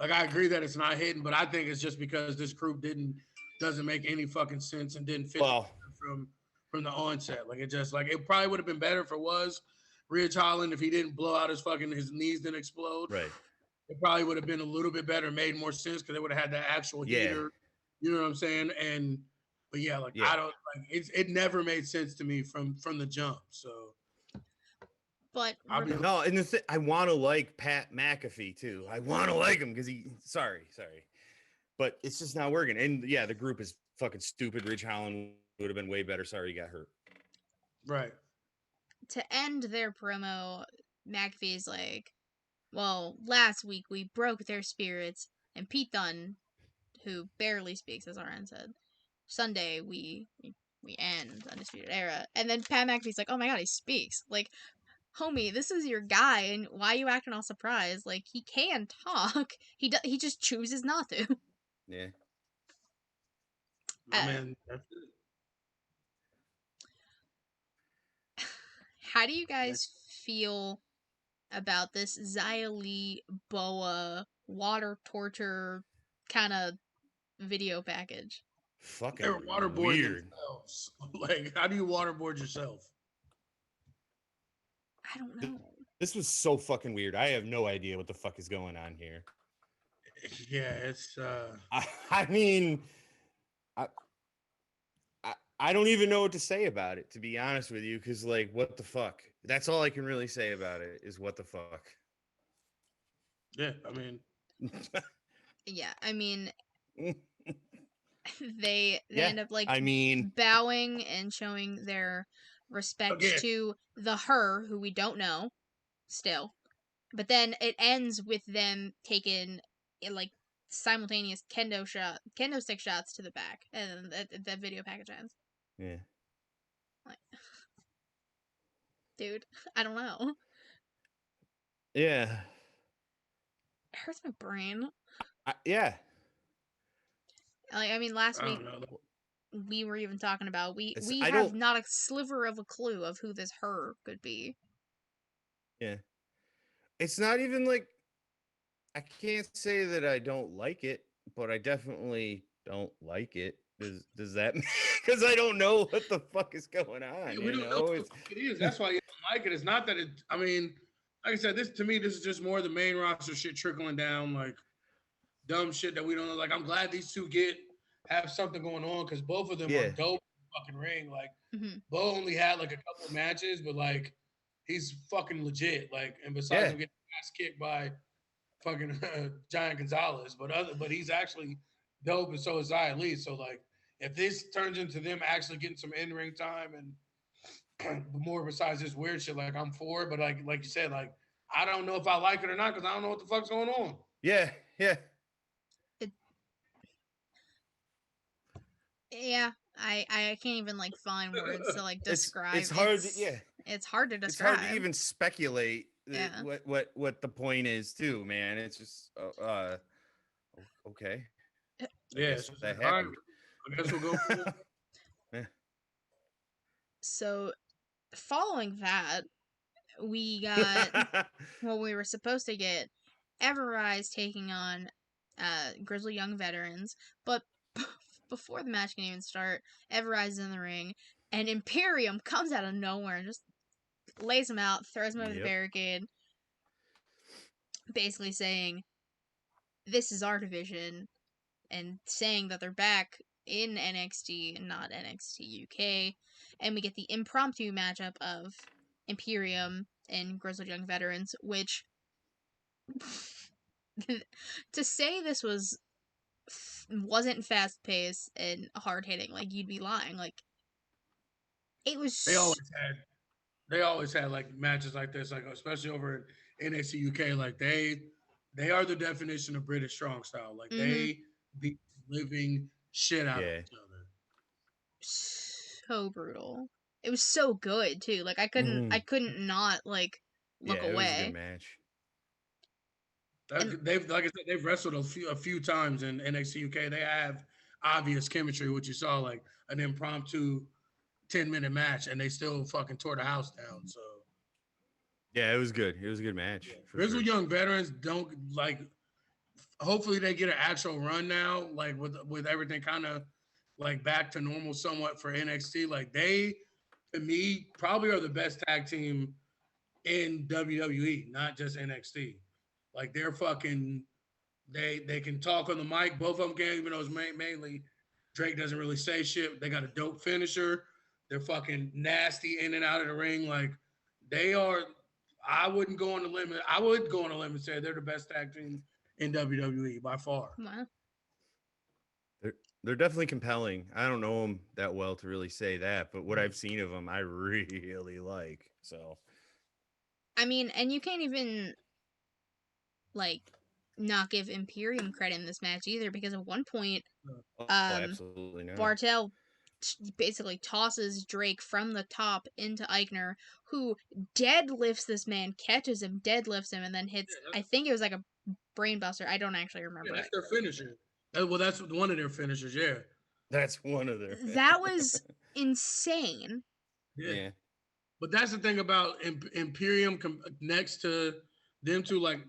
Like I agree that it's not hidden, but I think it's just because this group doesn't make any fucking sense and didn't fit from the onset. Like it probably would have been better if it was Ridge Holland if he didn't blow out his knees didn't explode. Right. It probably would have been a little bit better, made more sense because they would have had that actual heater. You know what I'm saying? But yeah, I don't like it never made sense to me from the jump. So But no, and I want to like Pat McAfee too. I want to like him because sorry, but it's just not working. And yeah, the group is fucking stupid. Ridge Holland would have been way better. Sorry, you got hurt. Right. To end their promo, McAfee's like, well, last week we broke their spirits, and Pete Dunne, who barely speaks, as RN said, Sunday we end Undisputed Era. And then Pat McAfee's like, oh my god, he speaks. Like, homie, this is your guy, and why are you acting all surprised? Like, he can talk. He just chooses not to. Yeah. Man, how do you guys feel about this Xia Li Boa water torture kind of video package? Fucking they're waterboarding weird. themselves. Like, how do you waterboard yourself? I don't know. This was so fucking weird. I have no idea what the fuck is going on here. Yeah, it's I mean, I don't even know what to say about it, to be honest with you, because like, what the fuck? That's all I can really say about it is what the fuck. Yeah, I mean, yeah, I mean, they end up like bowing and showing their respect to the her who we don't know still, but then it ends with them taking like simultaneous kendo stick shots to the back, and that video package ends. Yeah. Like, dude, I don't know. Yeah. It hurts my brain. Yeah. Like, I mean, last week we were even talking about we I have not a sliver of a clue of who this her could be. Yeah. It's not even like I can't say that I don't like it, but I definitely don't like it. Does that because I don't know what the fuck is going on? Yeah, we don't know what the fuck it is. That's why you don't like it. It's not that it. I mean, like I said, this is just more the main roster shit trickling down, like dumb shit that we don't know. Like, I'm glad these two have something going on because both of them are dope in the fucking ring. Like, Bo only had like a couple of matches, but like he's fucking legit. Like, and besides him getting ass kicked by fucking Giant Gonzalez, but he's actually dope, and so is Xia Li. So like, if this turns into them actually getting some in-ring time and more besides this weird shit, like I'm for it. But like you said, like I don't know if I like it or not because I don't know what the fuck's going on. Yeah. Yeah, I can't even like find words to like describe. It's hard. It's hard to describe. It's hard to even speculate what the point is too, man. It's just okay. Yeah, that happened. I guess we'll go for it. Yeah. So, following that, we got what we were supposed to get: Everrise taking on Grizzly Young Veterans, but before the match can even start, Everrise is in the ring, and Imperium comes out of nowhere and just lays him out, throws him over the barricade, basically saying, this is our division, and saying that they're back in NXT and not NXT UK, and we get the impromptu matchup of Imperium and Grizzled Young Veterans, which, to say this wasn't fast-paced and hard-hitting, like, you'd be lying. Like, it was... They always had like matches like this, like especially over in NXT UK. Like they are the definition of British strong style. Like they beat living shit out of each other. So brutal. It was so good too. Like I couldn't not like look away. It was a good match. They've like I said, they've wrestled a few times in NXT UK. They have obvious chemistry, which you saw like an impromptu 10-minute match, and they still fucking tore the house down. So Yeah, it was good. It was a good match for Grizzled sure. Young Veterans don't like. Hopefully, they get an actual run now, like with everything kind of like back to normal somewhat for NXT. Like they, to me, probably are the best tag team in WWE, not just NXT. Like they're fucking they can talk on the mic. Both of them can, even though it's mainly Drake doesn't really say shit. They got a dope finisher. They're fucking nasty in and out of the ring. Like they are. I wouldn't go on the limit. I would go on a limit and say they're the best tag team in WWE by far. Wow. They're definitely compelling. I don't know them that well to really say that, but what I've seen of them, I really like. So, I mean, and you can't even like not give Imperium credit in this match either, because at one point, oh, um, absolutely not. Bartel basically tosses Drake from the top into Eichner, who deadlifts this man, catches him, deadlifts him, and then hits. I think it was like a brainbuster. I don't actually remember. Yeah, that's their finisher. Well, that's one of their finishers. Yeah, That's one of their. That was insane. Yeah. But that's the thing about Imperium next to them two. Like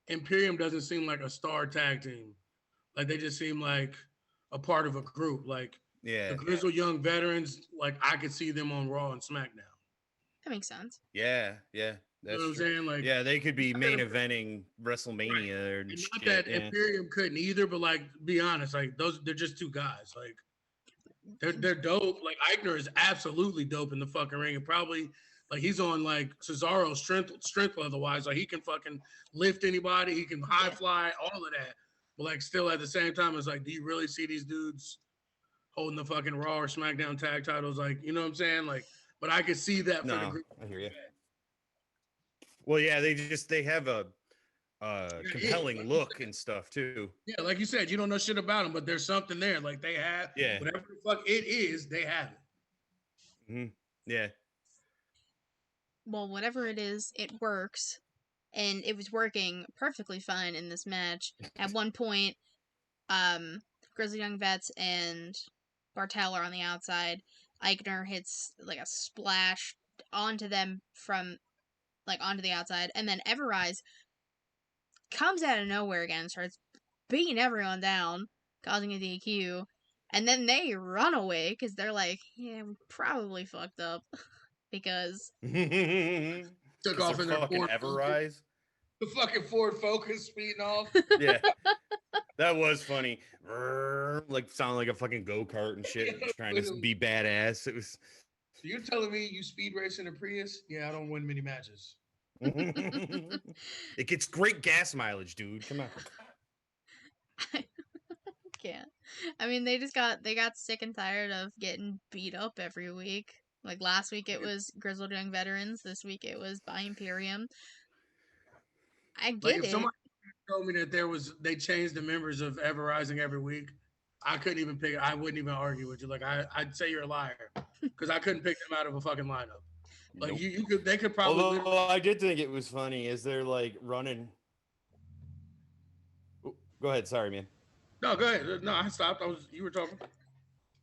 Imperium doesn't seem like a star tag team. Like they just seem like a part of a group. Like Yeah. the Grizzled Young Veterans, like I could see them on Raw and SmackDown. That makes sense. Yeah. Yeah. That's You know what I'm true. saying? Like, Yeah, they could be main eventing WrestleMania or and shit. not that Yeah. Imperium couldn't either, but like, be honest, like they're just two guys. Like, they're dope. Like Eichner is absolutely dope in the fucking ring, and probably like he's on like Cesaro's strength otherwise. Like he can fucking lift anybody, he can high fly, all of that. But like, still at the same time, it's like, do you really see these dudes holding the fucking Raw or SmackDown tag titles? Like, you know what I'm saying? Like, but I could see that for the No, group. I hear you. Well, yeah, they have a compelling look and stuff too. Yeah, like you said, you don't know shit about them, but there's something there. Like they have, Yeah. whatever the fuck it is, they have it. Mm-hmm. Yeah. Well, whatever it is, it works. And it was working perfectly fine in this match. At one point, Grizzly Young Vets and Bartel are on the outside. Eichner hits like a splash onto them from like onto the outside, and then Everrise comes out of nowhere again and starts beating everyone down, causing a DQ. And then they run away because they're like, yeah, we probably fucked up. Because Took off in their fucking Ford Everrise. The fucking Ford Focus speeding off. Yeah. That was funny. Like sound like a fucking go-kart and shit, trying to be badass. It was. So you're telling me you speed race in a Prius? Yeah, I don't win many matches. It gets great gas mileage, dude. Come on. Can't. I mean, they got sick and tired of getting beat up every week. Like last week it was Grizzled Young Veterans. This week it was by Imperium. I get Like if it. somebody told me that they changed the members of Ever Rising every week, I couldn't even pick. I wouldn't even argue with you. Like I'd say you're a liar because I couldn't pick them out of a fucking lineup. Like Nope. they could probably. Although I did think it was funny as they're like running. Ooh, go ahead, sorry, man. No, go ahead. No, I stopped. You were talking.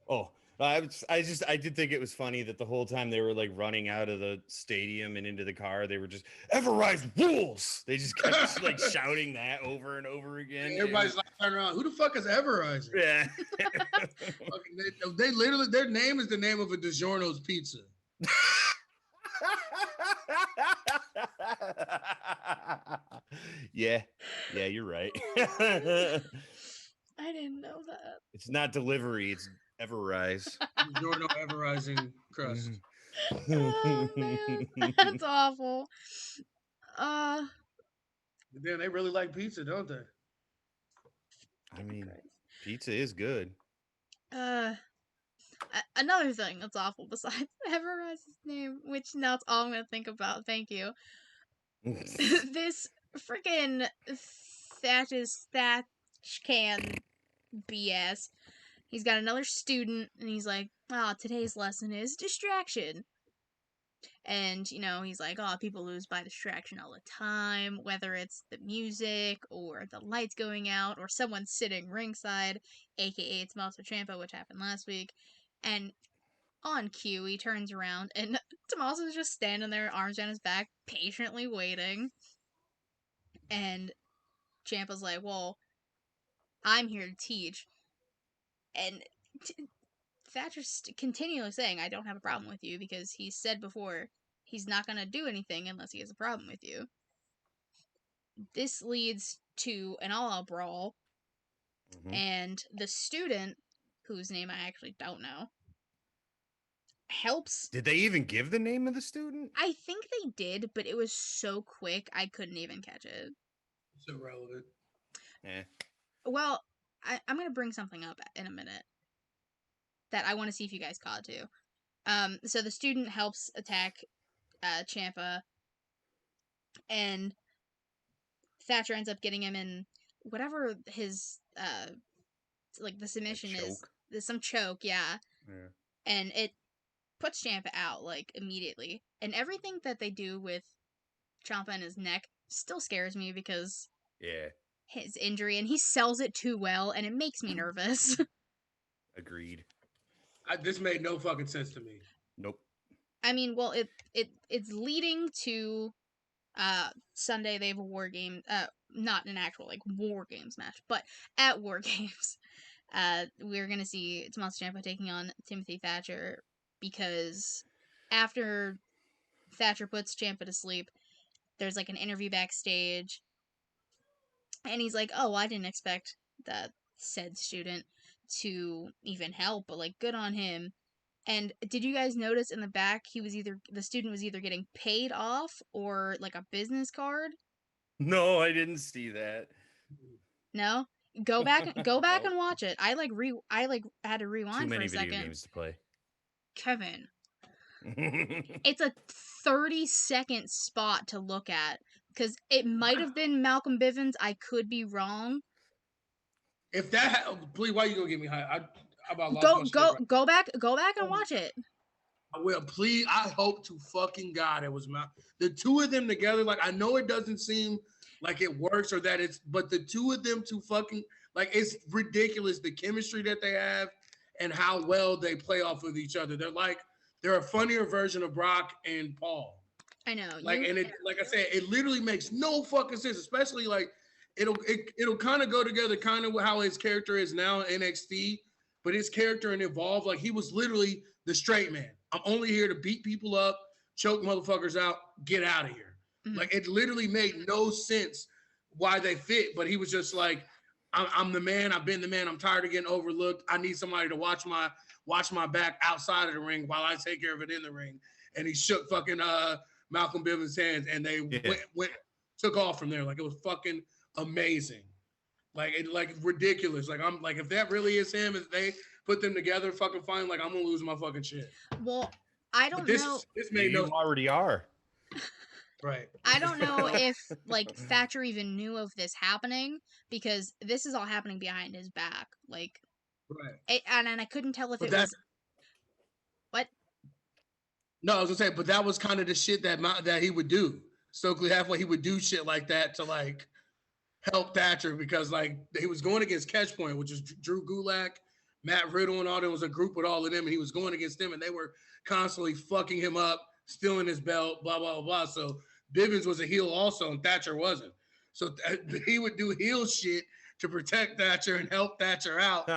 Oh, I did think it was funny that the whole time they were like running out of the stadium and into the car, they were just Everrise rules. They just kept like shouting that over and over again. Everybody's like turning around. Who the fuck is Ever Rising? Yeah. they literally their name is the name of a DiGiorno's pizza. Yeah, you're right. I didn't know that. It's not delivery, it's Everrise. DiGiorno Ever Rising crust. Oh man, that's awful. Damn, they really like pizza, don't they? I mean, pizza is good. Another thing that's awful besides Everrise's name, which now it's all I'm gonna think about. Thank you. This freaking Thatch can BS. He's got another student, and he's like, "Ah, today's lesson is distraction." And, you know, he's like, oh, people lose by distraction all the time, whether it's the music or the lights going out or someone sitting ringside, aka Tommaso Ciampa, which happened last week. And on cue, he turns around and Tommaso's just standing there, arms down his back, patiently waiting. And Ciampa's like, well, I'm here to teach. And Thatcher's continually saying, I don't have a problem with you, because he said before he's not going to do anything unless he has a problem with you. This leads to an all-out brawl, and the student, whose name I actually don't know, helps. Did they even give the name of the student? I think they did, but it was so quick I couldn't even catch it. It's irrelevant. Well, I'm going to bring something up in a minute that I want to see if you guys caught too. So the student helps attack Ciampa, and Thatcher ends up getting him in whatever his like the submission is. There's some choke, yeah. And it puts Ciampa out like immediately. And everything that they do with Ciampa and his neck still scares me because his injury, and he sells it too well, and it makes me nervous. Agreed. This made no fucking sense to me. Nope. I mean, well, it's leading to Sunday. They have a War Game, not an actual like War Games match, but at War Games, we're gonna see Tommaso Ciampa taking on Timothy Thatcher, because after Thatcher puts Ciampa to sleep, there's like an interview backstage, and he's like, "Oh, I didn't expect that said student to even help, but like, good on him." And did you guys notice in the back the student was either getting paid off or like a business card? No, I didn't see that. No? Go back and watch it. I had to rewind for a second. Too many video games to play. Kevin. It's a 30-second spot to look at, because it might have been Malcolm Bivens. I could be wrong. If that, please, why you gonna get me high? I about lost go back and watch it. I will, please. I hope to fucking God it was the two of them together. Like, I know it doesn't seem like it works or that it's, but the two of them to fucking, like, it's ridiculous the chemistry that they have and how well they play off of each other. They're a funnier version of Brock and Paul. I know. Like, and it, like I said, it literally makes no fucking sense, especially like it'll kind of go together, kind of how his character is now in NXT, but his character in Evolve, like, he was literally the straight man. I'm only here to beat people up, choke motherfuckers out, get out of here. Mm-hmm. Like, it literally made no sense why they fit, but he was just like, I'm the man. I've been the man. I'm tired of getting overlooked. I need somebody to watch my back outside of the ring while I take care of it in the ring. And he shook fucking Malcolm Bivens' hands, and they took off from there. Like, it was fucking amazing. Like ridiculous. Like, I'm like, if that really is him, if they put them together fucking fine, like, I'm gonna lose my fucking shit. Well, I don't know. This made you already are. Right. I don't know if like Thatcher even knew of this happening, because this is all happening behind his back. Like, right. And I couldn't tell if it was. What? No, I was gonna say, but that was kind of the shit that he would do. Stokely Halfway, he would do shit like that to like help Thatcher, because like he was going against Catchpoint, which is Drew Gulak, Matt Riddle, and all. There was a group with all of them, and he was going against them, and they were constantly fucking him up, stealing his belt, blah blah blah. So Bivens was a heel also, and Thatcher wasn't. So he would do heel shit to protect Thatcher and help Thatcher out. You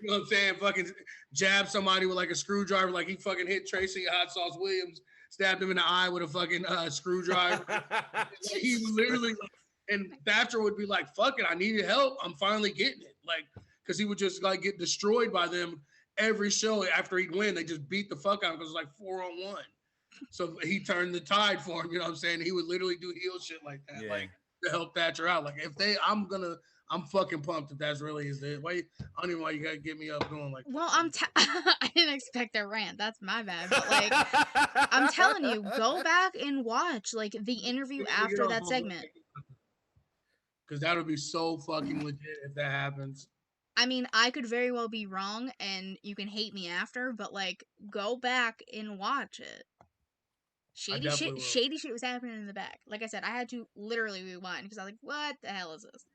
know what I'm saying? Fucking jab somebody with like a screwdriver, like he fucking hit Tracy Hot Sauce Williams, stabbed him in the eye with a fucking screwdriver. Like, he literally, and Thatcher would be like, "Fuck it, I needed help. I'm finally getting it." Like, because he would just like get destroyed by them every show. After he'd win, they just beat the fuck out of him, because it was like 4-on-1. So he turned the tide for him. You know what I'm saying? He would literally do heel shit like that, like to help Thatcher out. Like, if they, I'm fucking pumped if that's really is it. Why? I don't even know why you gotta get me up going like. Well, I didn't expect a rant. That's my bad. But like, I'm telling you, go back and watch like the interview after that segment. Because that would be so fucking legit if that happens. I mean, I could very well be wrong, and you can hate me after, but like, go back and watch it. I definitely will. Shady shit was happening in the back. Like I said, I had to literally rewind because I was like, "What the hell is this?"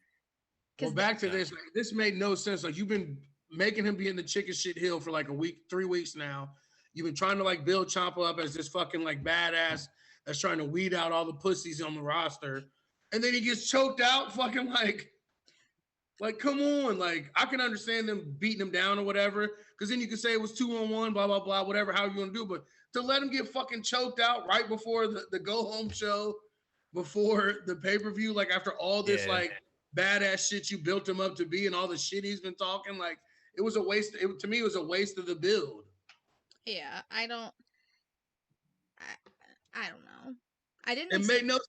Well, back to this. Like, this made no sense. Like, you've been making him be in the chicken shit hill for like a week, 3 weeks now. You've been trying to like build Ciampa up as this fucking like badass that's trying to weed out all the pussies on the roster, and then he gets choked out. Fucking like come on. Like, I can understand them beating him down or whatever, because then you can say it was 2-on-1, blah blah blah, whatever. How you gonna do? But to let him get fucking choked out right before the go home show, before the pay per view, like after all this like badass shit you built him up to be and all the shit he's been talking, like it was a waste. To me, it was a waste of the build. Yeah, I don't know. I didn't. It made no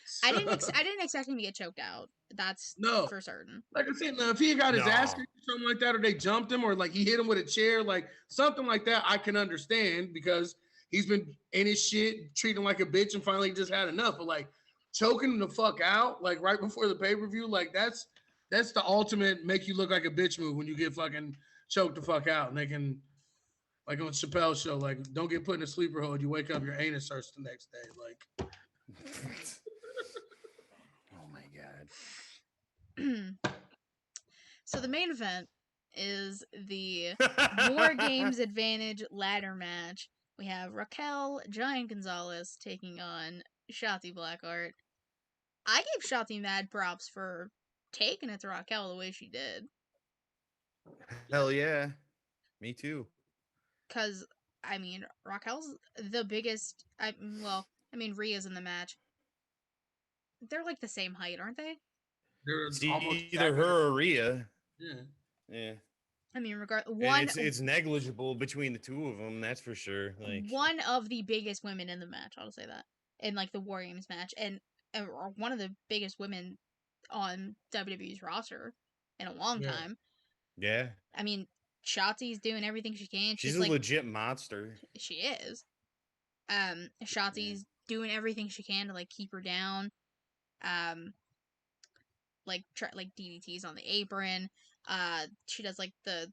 sense. I didn't expect him to get choked out. That's no for certain. Like I said, now if he got his ass kicked or something like that, or they jumped him, or like he hit him with a chair, like something like that, I can understand because he's been in his shit, treating him like a bitch, and finally just had enough. But like choking him the fuck out, like right before the pay per view, like that's the ultimate make you look like a bitch move when you get fucking choked the fuck out, and they can. Like on Chappelle's show, like don't get put in a sleeper hold. You wake up, your anus hurts the next day. Like, oh my god. So the main event is the War Games Advantage ladder match. We have Raquel Giant Gonzalez taking on Shotzi Blackheart. I gave Shotzi mad props for taking it to Raquel the way she did. Hell yeah. Me too. Because, I mean, Raquel's the biggest. Rhea's in the match. They're like the same height, aren't they? It's either her or Rhea. Yeah. I mean, it's negligible between the two of them, that's for sure. Like one of the biggest women in the match, I'll say that, in like the War Games match, and one of the biggest women on WWE's roster in a long time. Yeah. I mean, Shotzi's doing everything she can. She's a legit monster. She is. Shotzi's doing everything she can to like keep her down. Like DDTs on the apron. She does like the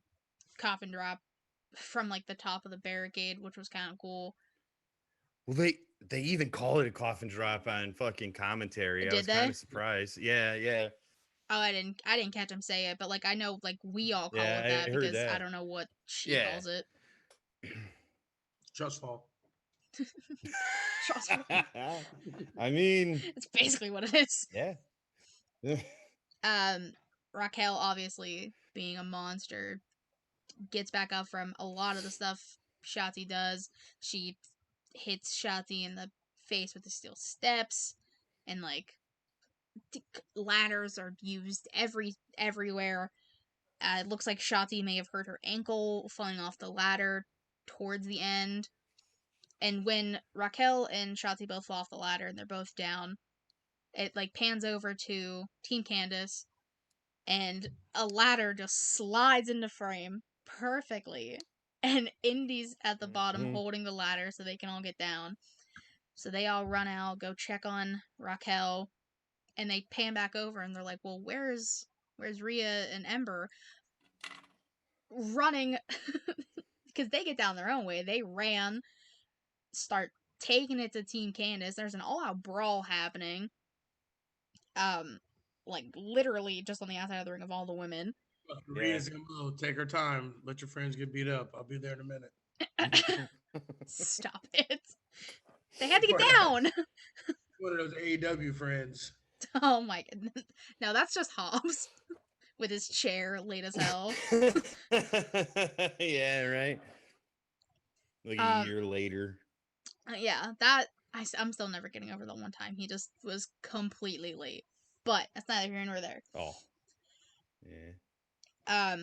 coffin drop from like the top of the barricade, which was kind of cool. Well, they even call it a coffin drop on fucking commentary. I was kind of surprised. Yeah. Oh, I didn't catch him say it, but like I know like we all call it that because that. I don't know what she calls it. Trust fall. Trust fall. I mean, it's basically what it is. Yeah. Raquel, obviously being a monster, gets back up from a lot of the stuff Shotzi does. She hits Shotzi in the face with the steel steps, and like ladders are used everywhere. It looks like Shotzi may have hurt her ankle falling off the ladder towards the end. And when Raquel and Shotzi both fall off the ladder and they're both down, it like pans over to Team Candace, and a ladder just slides into frame perfectly. And Indy's at the bottom holding the ladder so they can all get down. So they all run out, go check on Raquel, and they pan back over and they're like, well, where's Rhea and Ember? Running, because they get down their own way. They ran, start taking it to Team Candace. There's an all-out brawl happening. Like literally just on the outside of the ring of all the women. Rhea's MO. Take her time. Let your friends get beat up. I'll be there in a minute. Stop it. They had to get down. One of those AEW friends. Oh my goodness. No, that's just Hobbs with his chair late as hell. Yeah, right. Like a year later. Yeah, I'm still never getting over the one time he just was completely late. But that's neither here nor there. Oh. Yeah.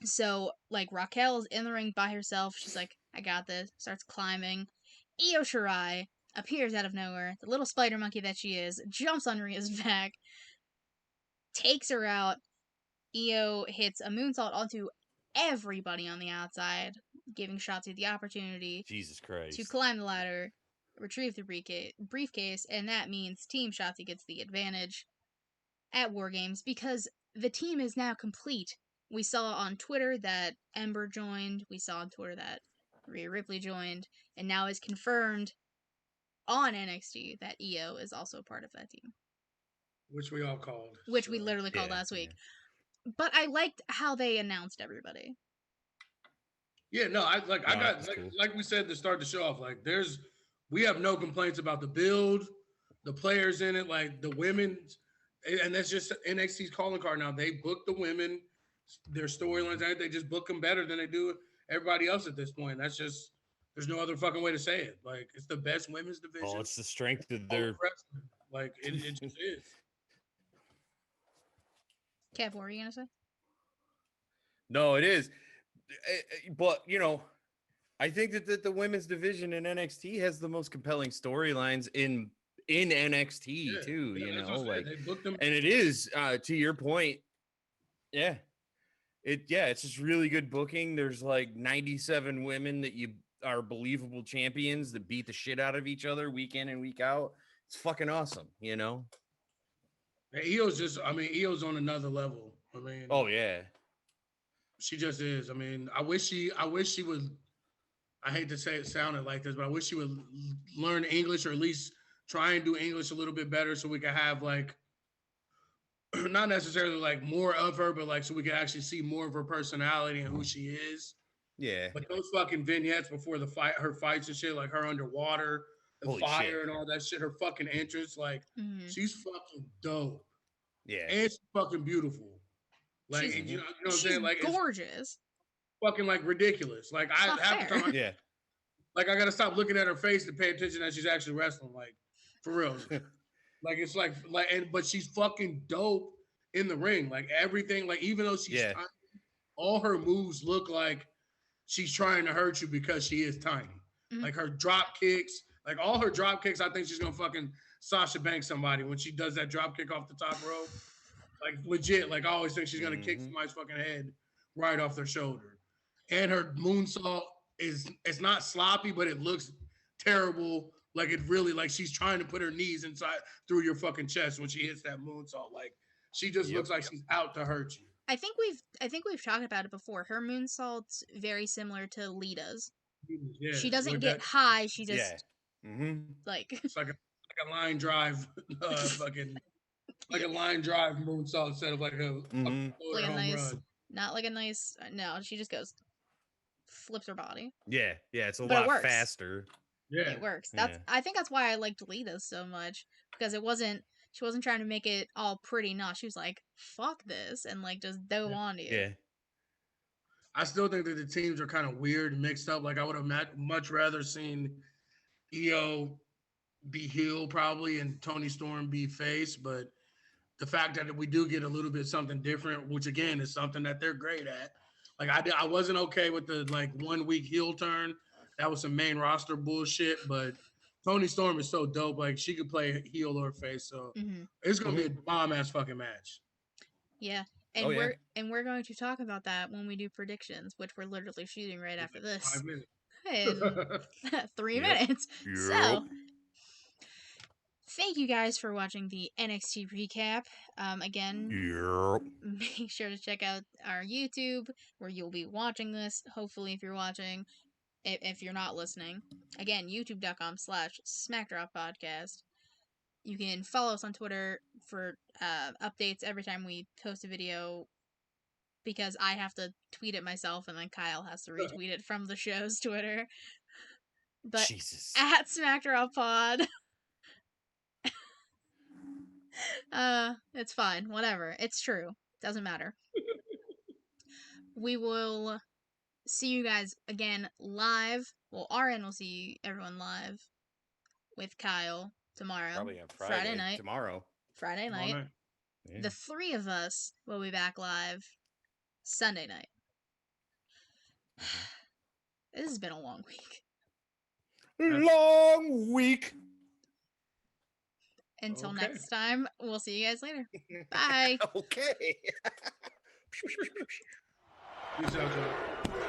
So, like, Raquel's in the ring by herself. She's like, I got this. Starts climbing. Io Shirai appears out of nowhere. The little spider monkey that she is jumps on Rhea's back, takes her out. Io hits a moonsault onto everybody on the outside, giving Shotzi the opportunity Jesus Christ. to climb the ladder, retrieve the briefcase, and that means Team Shotzi gets the advantage at War Games because the team is now complete. We saw on Twitter that Ember joined. We saw on Twitter that Rhea Ripley joined. And now it's confirmed on NXT that Io is also a part of that team. Which we all called. Which we literally called last week. But I liked how they announced everybody. Yeah, no, like we said to start the show off, like we have no complaints about the build, the players in it, like the women, and that's just NXT's calling card now. They book the women, their storylines, they just book them better than they do everybody else at this point. That's just, there's no other fucking way to say it. Like, it's the best women's division. Oh, it's the strength of their like it just is. Kev, what were you gonna say? No, it is. But I think that the women's division in NXT has the most compelling storylines in NXT too. They booked them, and it is to your point. Yeah, it's just really good booking. There's like 97 women that you are believable champions that beat the shit out of each other week in and week out. It's fucking awesome, Io's on another level. I mean, oh yeah. She just is. I mean, I wish she would. I hate to say it sounded like this, but I wish she would learn English, or at least try and do English a little bit better, so we could have like, not necessarily like more of her, but like so we could actually see more of her personality and who she is. Yeah. But those fucking vignettes before the fight, her fights and shit, like her underwater, the Holy fire shit. and all that shit, her fucking entrance, like she's fucking dope. Yeah. And she's fucking beautiful. Like, you know what I'm saying? Like, gorgeous. It's fucking like ridiculous. Like, I half the time, like I gotta stop looking at her face to pay attention that she's actually wrestling. Like, for real. Like, it's like, but she's fucking dope in the ring. Like everything. Like, even though she's tiny, all her moves look like she's trying to hurt you because she is tiny. Like her drop kicks, like all her drop kicks, I think she's gonna fucking Sasha Banks somebody when she does that drop kick off the top rope. Like legit, like I always think she's gonna kick somebody's fucking head right off their shoulder. And her moonsault it's not sloppy, but it looks terrible. Like it really, like she's trying to put her knees inside through your fucking chest when she hits that moonsault. Like she just looks like she's out to hurt you. I think we've talked about it before. Her moonsault's very similar to Lita's. Yeah, she doesn't get high. She just like it's like a line drive, fucking. Like a line drive moonsault instead of like a like a nice, run. Not like a nice. No, she just goes, flips her body. Yeah, it's a lot faster. Yeah, it works. I think that's why I liked Lita so much, because she wasn't trying to make it all pretty. No, she was like, fuck this, and like just dove on to you. Yeah. I still think that the teams are kind of weird and mixed up. Like I would have much rather seen Io be heel probably and Toni Storm be face, but the fact that we do get a little bit something different, which again is something that they're great at. Like I wasn't okay with the like 1 week heel turn. That was some main roster bullshit. But Toni Storm is so dope. Like she could play heel or face. So it's gonna be a bomb ass fucking match. Yeah. And we're going to talk about that when we do predictions, which we're literally shooting right after this. 5 minutes. In 3 minutes. So thank you guys for watching the NXT recap. Again, make sure to check out our YouTube where you'll be watching this. Hopefully, if you're watching, if you're not listening, again, youtube.com/SmackDrop Podcast. You can follow us on Twitter for updates every time we post a video, because I have to tweet it myself and then Kyle has to retweet it from the show's Twitter. But Jesus. at SmackDrop it's fine. Whatever. It's true. Doesn't matter. We will see you guys again live. Well, RN will see everyone live with Kyle tomorrow. Probably on Friday night. Friday night. Yeah. The three of us will be back live Sunday night. This has been a long week. Long week. Until next time, we'll see you guys later. Bye. Okay. Peace out, y'all.